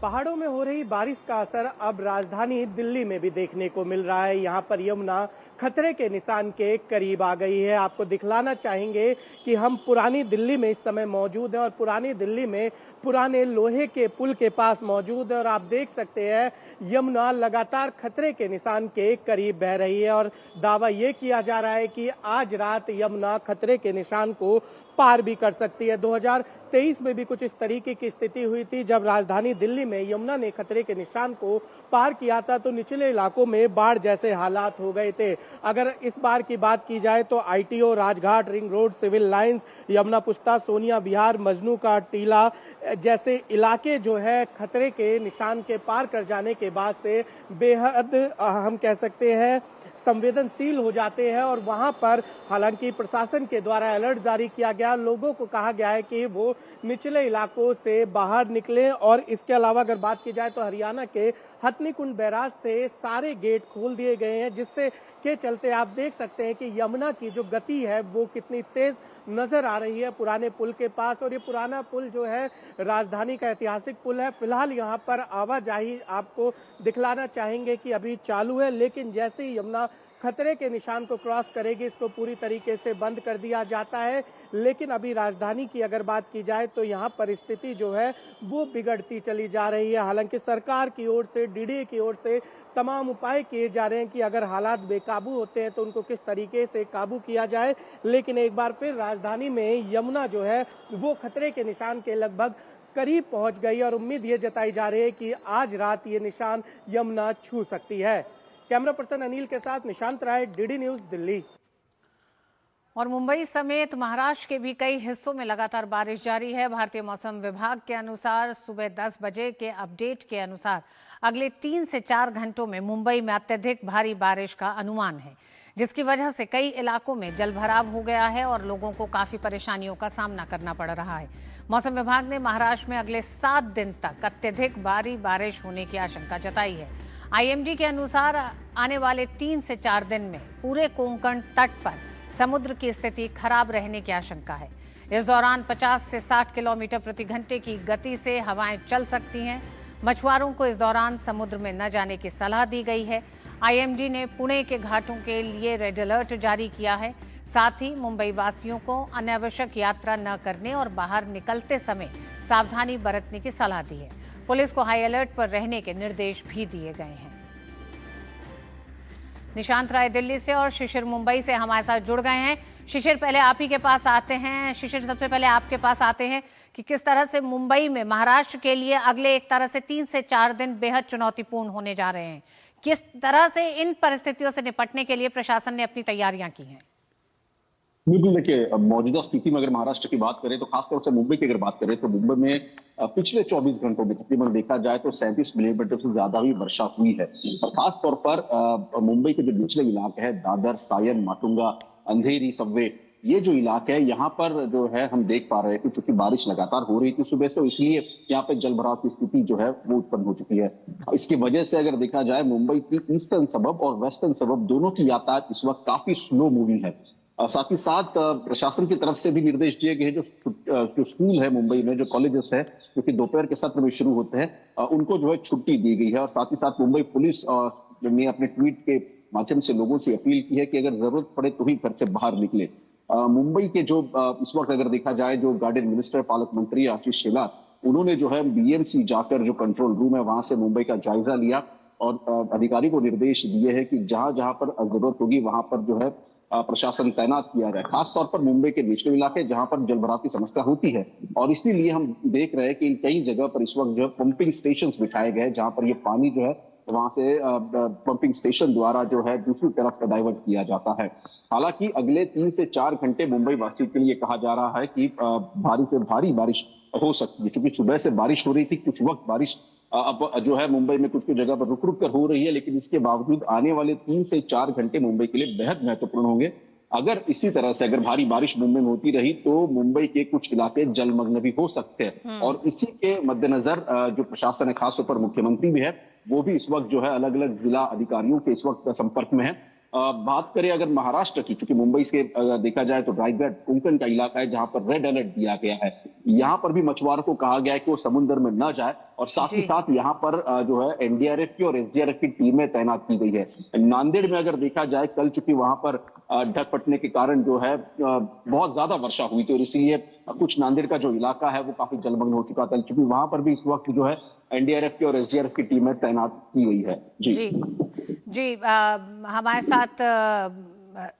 पहाड़ों में हो रही बारिश का असर अब राजधानी दिल्ली में भी देखने को मिल रहा है। यहाँ पर यमुना खतरे के निशान के करीब आ गई है। आपको दिखलाना चाहेंगे कि हम पुरानी दिल्ली में इस समय मौजूद हैं और पुरानी दिल्ली में पुराने लोहे के पुल के पास मौजूद है और आप देख सकते हैं यमुना लगातार खतरे के निशान के करीब बह रही है और दावा ये किया जा रहा है कि आज रात यमुना खतरे के निशान को पार भी कर सकती है। 2023 में भी कुछ इस तरीके की स्थिति हुई थी जब राजधानी दिल्ली में यमुना ने खतरे के निशान को पार किया था तो निचले इलाकों में बाढ़ जैसे हालात हो गए थे। अगर इस बार की बात की जाए तो ITO, Rajghat, Ring Road, Civil Lines, Yamuna Pusta, Sonia विहार, मजनू का टीला जैसे इलाके जो है खतरे के निशान के पार कर जाने के बाद से बेहद हम कह सकते हैं संवेदनशील हो जाते हैं और वहां पर हालांकि प्रशासन के द्वारा अलर्ट जारी किया गया, लोगों को कहा गया है कि वो निचले इलाकों से बाहर निकलें। और इसके अलावा अगर बात की जाए तो हरियाणा के हथनीकुंड बैराज से सारे गेट खोल दिए गए हैं, जिससे के चलते आप देख सकते हैं कि यमुना की जो गति है वो कितनी तेज नजर आ रही है पुराने पुल के पास। और ये पुराना पुल जो है राजधानी का ऐतिहासिक पुल है। फिलहाल यहाँ पर आवाजाही आपको दिखलाना चाहेंगे कि अभी चालू है, लेकिन जैसे ही यमुना खतरे के निशान को क्रॉस करेगी इसको पूरी तरीके से बंद कर दिया जाता है। लेकिन अभी राजधानी की अगर बात की जाए तो यहाँ पर स्थिति जो है वो बिगड़ती चली जा रही है। हालांकि सरकार की ओर से, DDA की ओर से तमाम उपाय किए जा रहे हैं कि अगर हालात बेकाबू होते हैं तो उनको किस तरीके से काबू किया जाए। लेकिन एक बार फिर राजधानी में यमुना जो है वो खतरे के निशान के लगभग करीब पहुंच गई और उम्मीद ये जताई जा रही है कि आज रात ये निशान यमुना छू सकती है। कैमरा पर्सन अनिल के साथ निशांत राय, DD न्यूज, दिल्ली। और मुंबई समेत महाराष्ट्र के भी कई हिस्सों में लगातार बारिश जारी है। भारतीय मौसम विभाग के अनुसार सुबह 10 बजे के अपडेट के अनुसार अगले 3 से 4 घंटों में मुंबई में अत्यधिक भारी बारिश का अनुमान है, जिसकी वजह से कई इलाकों में जलभराव हो गया है और लोगों को काफी परेशानियों का सामना करना पड़ रहा है। मौसम विभाग ने महाराष्ट्र में अगले 7 दिन तक अत्यधिक भारी बारिश होने की आशंका जताई है। IMD के अनुसार आने वाले 3 से 4 दिन में पूरे कोंकण तट पर समुद्र की स्थिति खराब रहने की आशंका है। इस दौरान 50 से 60 किलोमीटर प्रति घंटे की गति से हवाएं चल सकती हैं। मछुआरों को इस दौरान समुद्र में न जाने की सलाह दी गई है। IMD ने पुणे के घाटों के लिए रेड अलर्ट जारी किया है। साथ ही मुंबई वासियों को अनावश्यक यात्रा न करने और बाहर निकलते समय सावधानी बरतने की सलाह दी है। पुलिस को हाई अलर्ट पर रहने के निर्देश भी दिए गए हैं। निशांत राय दिल्ली से और शिशिर मुंबई से हमारे साथ जुड़ गए हैं। शिशिर, पहले आप ही के पास आते हैं। शिशिर, सबसे पहले आपके पास आते हैं कि किस तरह से मुंबई में महाराष्ट्र के लिए अगले एक तरह से 3 से 4 दिन बेहद चुनौतीपूर्ण होने जा रहे हैं। किस तरह से इन परिस्थितियों से निपटने के लिए प्रशासन ने अपनी तैयारियां की हैं? बिल्कुल, देखिए मौजूदा स्थिति में अगर महाराष्ट्र की बात करें तो खासतौर से मुंबई की अगर बात करें तो मुंबई में पिछले 24 घंटों में तकरीबन देखा जाए तो 37 मिलीमीटर से ज्यादा भी वर्षा हुई है। और खासतौर पर मुंबई के जो निचले इलाके हैं, दादर, सायन, माटुंगा, अंधेरी, सबवे, ये जो इलाके हैं यहाँ पर जो है हम देख पा रहे हैं कि चूंकि बारिश लगातार हो रही थी सुबह से, इसलिए यहाँ पे जलभराव की स्थिति जो है वो उत्पन्न हो चुकी है। इसकी वजह से अगर देखा जाए मुंबई की ईस्टर्न सबब और वेस्टर्न सबब दोनों की यातायात इस वक्त काफी स्लो मूविंग है। साथ ही साथ प्रशासन की तरफ से भी निर्देश दिए गए हैं जो स्कूल है मुंबई में, जो कॉलेजेस है जो कि दोपहर के सत्र में शुरू होते हैं, उनको जो है छुट्टी दी गई है। और साथ ही साथ मुंबई पुलिस ने अपने ट्वीट के माध्यम से लोगों से अपील की है कि अगर जरूरत पड़े तो ही घर से बाहर निकले। मुंबई के जो इस वक्त अगर देखा जाए जो गार्डियन मिनिस्टर, पालक मंत्री आशीष शेलार, उन्होंने जो है BMC जाकर जो कंट्रोल रूम है वहां से मुंबई का जायजा लिया और अधिकारी को निर्देश दिए हैं कि जहां जहां पर जरूरत होगी वहां पर जो है प्रशासन तैनात किया जाए, खासतौर पर मुंबई के निचले इलाके जहां पर जलभराव की समस्या होती है। और इसीलिए हम देख रहे हैं कि कई जगह पर इस वक्त जो पंपिंग स्टेशन बिठाए गए जहां पर ये पानी जो है वहां से पंपिंग स्टेशन द्वारा जो है दूसरी तरफ डाइवर्ट किया जाता है। हालांकि अगले 3 से 4 घंटे मुंबई वासियों के लिए कहा जा रहा है कि भारी से भारी बारिश हो सकती है, क्योंकि सुबह से बारिश हो रही थी, कुछ वक्त बारिश अब जो है मुंबई में कुछ कुछ जगह पर रुक रुक कर हो रही है, लेकिन इसके बावजूद आने वाले 3 से 4 घंटे मुंबई के लिए बेहद महत्वपूर्ण होंगे। अगर इसी तरह से अगर भारी बारिश मुंबई में होती रही तो मुंबई के कुछ इलाके जलमग्न भी हो सकते हैं। और इसी के मद्देनजर जो प्रशासन है, खासतौर पर मुख्यमंत्री भी है, वो भी इस वक्त जो है अलग अलग जिला अधिकारियों के इस वक्त संपर्क में है। बात करें अगर महाराष्ट्र की, चूंकि मुंबई से देखा जाए तो रायगढ़, कोंकण का इलाका है जहां पर रेड अलर्ट दिया गया है। यहाँ पर भी मछुआरों को कहा गया है कि वो समुद्र में न जाए और साथ ही साथ यहाँ पर जो है NDRF की और SDRF की टीमें तैनात की गई है। नांदेड़ में अगर देखा जाए कल चूंकि वहां पर ढक फटने के कारण जो है बहुत ज्यादा वर्षा हुई थी और इसलिए कुछ नांदेड़ का जो इलाका है वो काफी जलमग्न हो चुका था, चूंकि वहां पर भी इस वक्त जो है NDRF की और SDRF की टीमें तैनात की गई है। जी हमारे साथ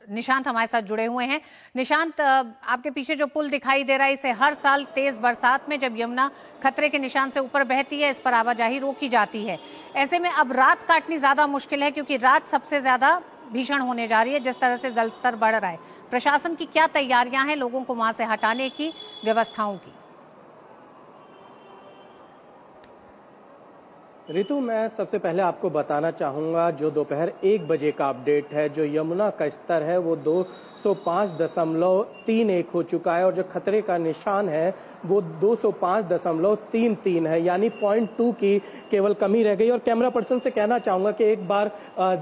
निशांत हमारे साथ जुड़े हुए हैं। निशांत, आपके पीछे जो पुल दिखाई दे रहा है, इसे हर साल तेज बरसात में जब यमुना खतरे के निशान से ऊपर बहती है, इस पर आवाजाही रोकी जाती है। ऐसे में अब रात काटनी ज्यादा मुश्किल है, क्योंकि रात सबसे ज्यादा भीषण होने जा रही है जिस तरह से जल स्तर बढ़ रहा है। प्रशासन की क्या तैयारियां हैं लोगों को वहां से हटाने की, व्यवस्थाओं की? ऋतु, मैं सबसे पहले आपको बताना चाहूँगा जो दोपहर 1 बजे का अपडेट है, जो यमुना का स्तर है वो 205.31 हो चुका है और जो खतरे का निशान है वो 205.33 है, यानी 0.2 की केवल कमी रह गई। और कैमरा पर्सन से कहना चाहूँगा कि एक बार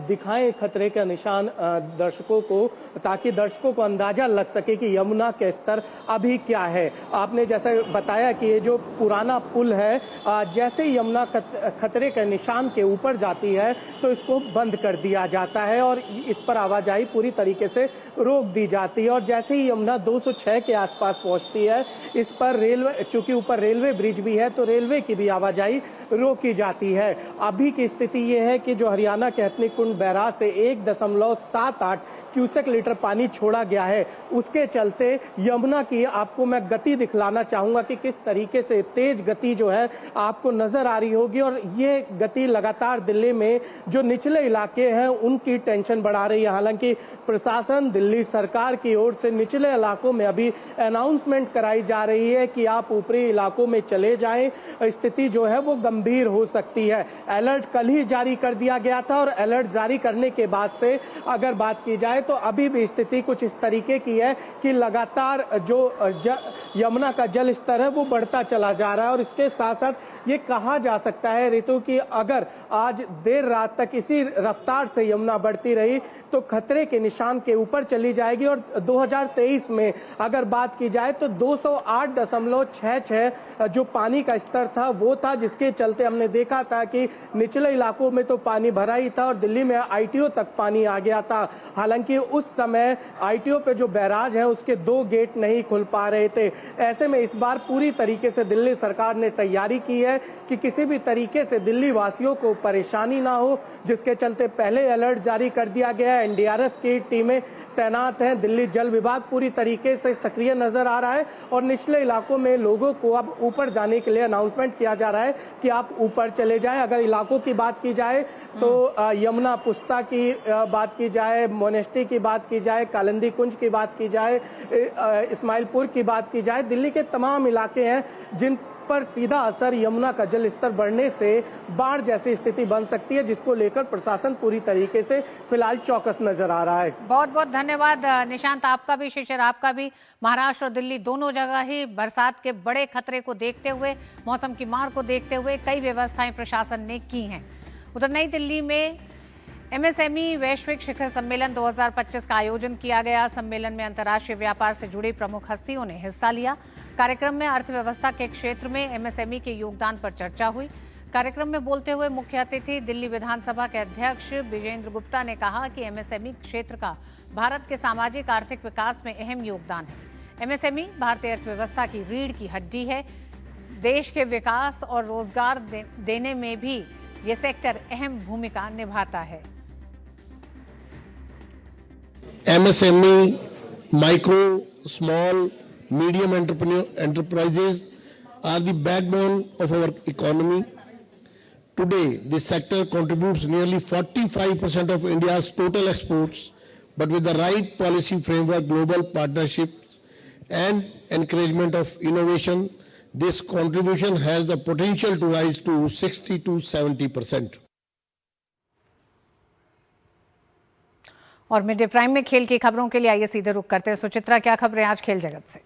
दिखाएं खतरे का निशान दर्शकों को, ताकि दर्शकों को अंदाजा लग सके कि यमुना के स्तर अभी क्या है। आपने जैसा बताया कि ये जो पुराना पुल है, जैसे ही यमुना खतरे के निशान के ऊपर जाती है तो इसको बंद कर दिया जाता है और इस पर आवाजाही पूरी तरीके से रोक दी जाती है। और जैसे ही यमुना 206 के आसपास पहुंचती है, इस पर रेलवे, चूंकि ऊपर रेलवे ब्रिज भी है, तो रेलवे की भी आवाजाही रोकी जाती है। अभी की स्थिति ये है कि जो हरियाणा के हथनीकुंड बैराज से 1.78 क्यूसेक लीटर पानी छोड़ा गया है, उसके चलते यमुना की आपको मैं गति दिखलाना चाहूंगा कि किस तरीके से तेज गति जो है आपको नजर आ रही होगी। और ये गति लगातार दिल्ली में जो निचले इलाके हैं उनकी टेंशन बढ़ा रही है। हालांकि प्रशासन, दिल्ली सरकार की ओर से निचले इलाकों में अभी अनाउंसमेंट कराई जा रही है कि आप ऊपरी इलाकों में चले जाएं, स्थिति जो है वो गंभीर हो सकती है। अलर्ट कल ही जारी कर दिया गया था और अलर्ट जारी करने के बाद से अगर बात की जाए तो अभी भी स्थिति कुछ इस तरीके की है कि लगातार जो यमुना का जल स्तर है वो बढ़ता चला जा रहा है। और इसके साथ साथ ये कहा जा सकता है ऋतु कि अगर आज देर रात तक इसी रफ्तार से यमुना बढ़ती रही तो खतरे के निशान के ऊपर चली जाएगी। और 2023 में अगर बात की जाए तो 208.66 जो पानी का स्तर था वो था, जिसके चलते हमने देखा था कि निचले इलाकों में तो पानी भरा ही था और दिल्ली में आईटीओ तक पानी आ गया था। हालांकि उस समय आईटीओ पे जो बैराज है उसके 2 गेट नहीं खुल पा रहे थे। ऐसे में इस बार पूरी तरीके से दिल्ली सरकार ने तैयारी की है कि किसी भी तरीके से दिल्ली वासियों को परेशानी ना हो, जिसके चलते पहले अलर्ट जारी कर दिया गया है। एनडीआरएफ की टीमें तैनात हैं, दिल्ली जल विभाग पूरी तरीके से सक्रिय नजर आ रहा है और निचले इलाकों में लोगों को अब ऊपर जाने के लिए अनाउंसमेंट किया जा रहा है कि आप ऊपर चले जाएं। अगर इलाकों की बात की जाए तो यमुना पुस्ता की बात की जाए, मोनेस्ट्री की बात की जाए, कालिंदी कुंज की बात की जाए, इस्माइलपुर की बात की जाए, दिल्ली के तमाम इलाके हैं जिन पर सीधा असर यमुना का जल स्तर बढ़ने से बाढ़ जैसी स्थिति बन सकती है, जिसको लेकर प्रशासन पूरी तरीके से फिलहाल चौकस नजर आ रहा है। बहुत बहुत धन्यवाद निशांत, आपका भी, शिशिर आपका भी। महाराष्ट्र और दिल्ली दोनों जगह ही बरसात के बड़े खतरे को देखते हुए, मौसम की मार को देखते हुए कई व्यवस्थाएं प्रशासन ने की हैं। उधर नई दिल्ली में एमएसएमई वैश्विक शिखर सम्मेलन 2025 का आयोजन किया गया। सम्मेलन में अंतर्राष्ट्रीय व्यापार से जुड़ी प्रमुख हस्तियों ने हिस्सा लिया। कार्यक्रम में अर्थव्यवस्था के क्षेत्र में एमएसएमई के योगदान पर चर्चा हुई। कार्यक्रम में बोलते हुए मुख्य अतिथि दिल्ली विधानसभा के अध्यक्ष विजेंद्र गुप्ता ने कहा कि एमएसएमई क्षेत्र का भारत के सामाजिक आर्थिक विकास में अहम योगदान है। एमएसएमई भारतीय अर्थव्यवस्था की रीढ़ की हड्डी है। देश के विकास और रोजगार देने में भी ये सेक्टर अहम भूमिका निभाता है। MSME, micro, small, medium enterprises are the backbone of our economy. Today, this sector contributes nearly 45% of India's total exports, but with the right policy framework, global partnerships, and encouragement of innovation, this contribution has the potential to rise to 60 to 70%. और mid day prime में खेल की खबरों के लिए आइए सीधे रुक करते हैं। सुचित्रा, क्या खबरें आज खेल जगत से?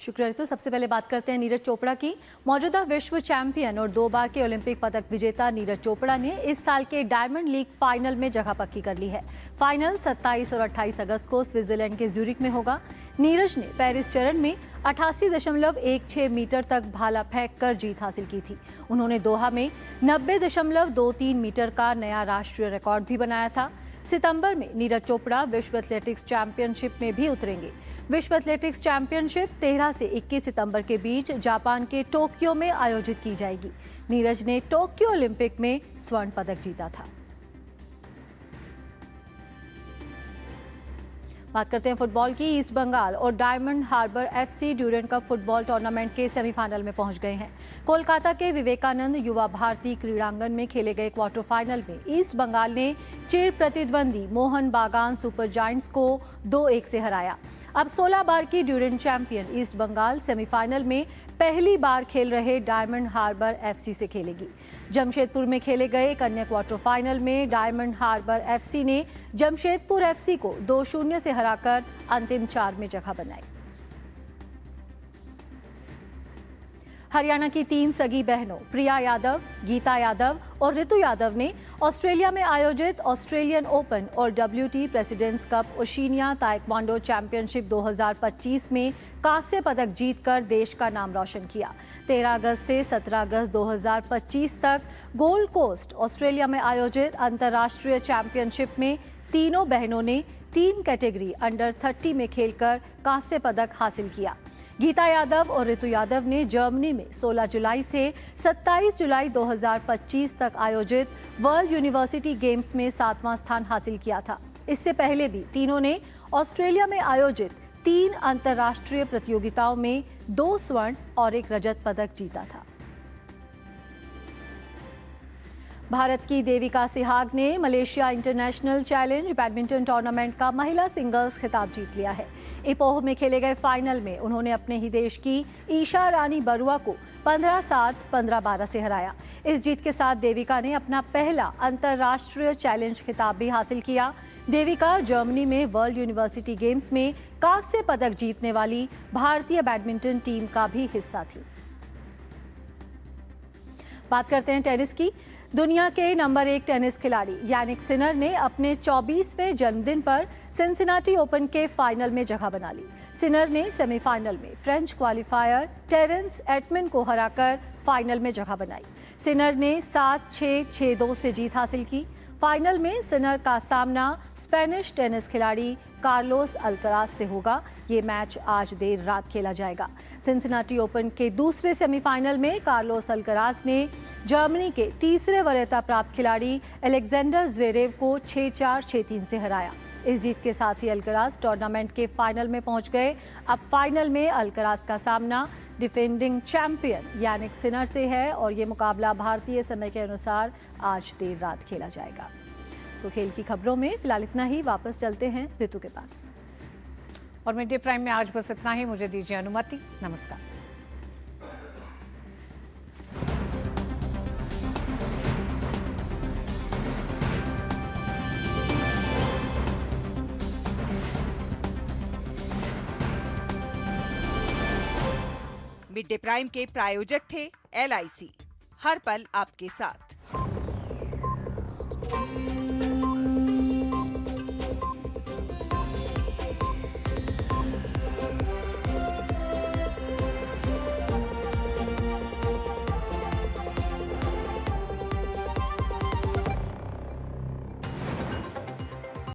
शुक्रिया ऋतु। सबसे पहले बात करते हैं नीरज चोपड़ा की। मौजूदा विश्व चैंपियन और 2 बार के ओलंपिक पदक विजेता नीरज चोपड़ा ने इस साल के डायमंड लीग फाइनल में जगह पक्की कर ली है। फाइनल 27 और 28 अगस्त को स्विट्जरलैंड के ज्यूरिख में होगा। नीरज ने पेरिस चरण में 88.16 मीटर तक भाला फेंक कर जीत हासिल की थी। उन्होंने दोहा में 90.23 मीटर का नया राष्ट्रीय रिकॉर्ड भी बनाया था। सितंबर में नीरज चोपड़ा विश्व एथलेटिक्स चैंपियनशिप में भी उतरेंगे। विश्व एथलेटिक्स चैंपियनशिप 13 से 21 सितंबर के बीच जापान के टोक्यो में आयोजित की जाएगी। नीरज ने टोक्यो ओलंपिक में स्वर्ण पदक जीता था। बात करते हैं फुटबॉल की। ईस्ट बंगाल और Diamond Harbour FC Durand Cup football tournament के सेमीफाइनल में पहुंच गए हैं। कोलकाता के विवेकानंद युवा भारती क्रीड़ांगन में खेले गए क्वार्टर फाइनल में ईस्ट बंगाल ने चिर प्रतिद्वंदी मोहन बागान सुपर जायंट्स को 2-1 से हराया। अब 16 बार की Durand champion East Bengal semifinal में पहली बार खेल रहे डायमंड हार्बर एफसी से खेलेगी। जमशेदपुर में खेले गए एक अन्य क्वार्टर फाइनल में डायमंड हार्बर एफसी ने जमशेदपुर एफसी को 2-0 से हराकर अंतिम 4 में जगह बनाई। हरियाणा की 3 सगी बहनों प्रिया यादव, गीता यादव और ऋतु यादव ने ऑस्ट्रेलिया में आयोजित ऑस्ट्रेलियन ओपन और WT Presidents Cup Oceania taekwondo championship 2025 में कांस्य पदक जीतकर देश का नाम रोशन किया। 13 अगस्त से 17 अगस्त 2025 तक गोल्ड कोस्ट ऑस्ट्रेलिया में आयोजित अंतर्राष्ट्रीय चैंपियनशिप में तीनों बहनों ने टीम कैटेगरी अंडर 30 में खेलकर कांस्य पदक हासिल किया। गीता यादव और ऋतु यादव ने जर्मनी में 16 जुलाई से 27 जुलाई 2025 तक आयोजित वर्ल्ड यूनिवर्सिटी गेम्स में 7वां स्थान हासिल किया था। इससे पहले भी तीनों ने ऑस्ट्रेलिया में आयोजित 3 अंतर्राष्ट्रीय प्रतियोगिताओं में 2 स्वर्ण और 1 रजत पदक जीता था। भारत की देविका सिहाग ने Malaysia international challenge badminton tournament का महिला सिंगल्स खिताब जीत लिया है। इपोह में खेले गए फाइनल में उन्होंने अपने ही देश की ईशा रानी बरुआ को 15-7, 15-12 से हराया। इस जीत के साथ देविका ने अपना पहला अंतर्राष्ट्रीय चैलेंज खिताब भी हासिल किया। देविका जर्मनी में वर्ल्ड यूनिवर्सिटी गेम्स में कांस्य पदक जीतने वाली भारतीय बैडमिंटन टीम का भी हिस्सा थी। बात करते हैं टेनिस की। दुनिया के नंबर 1 टेनिस खिलाड़ी यानिक सिनर ने अपने 24वें जन्मदिन पर सिंसिनाटी ओपन के फाइनल में जगह बना ली। सिनर ने सेमीफाइनल में फ्रेंच क्वालिफायर टेरेंस एटमन को हराकर फाइनल में जगह बनाई। सिनर ने 7-6, 6-2 से जीत हासिल की। फाइनल में सिनर का सामना स्पेनिश टेनिस खिलाड़ी कार्लोस अल्कराज से होगा। ये मैच आज देर रात खेला जाएगा। सिंसिनाटी ओपन के दूसरे सेमीफाइनल में कार्लोस अल्कराज ने जर्मनी के तीसरे वरीयता प्राप्त खिलाड़ी अलेक्जेंडर ज़्वेरेव को 6-4, 6-3 से हराया। इस जीत के साथ ही अल्कराज टूर्नामेंट के फाइनल में पहुंच गए। अब फाइनल में अल्कराज का सामना डिफेंडिंग चैंपियन यानिक सिनर से है और ये मुकाबला भारतीय समय के अनुसार आज देर रात खेला जाएगा। तो खेल की खबरों में फिलहाल इतना ही। वापस चलते हैं ऋतु के पास। और मिड डे प्राइम में आज बस इतना ही। मुझे दीजिए अनुमति। नमस्कार। मिड डे प्राइम के प्रायोजक थे LIC, हर पल आपके साथ।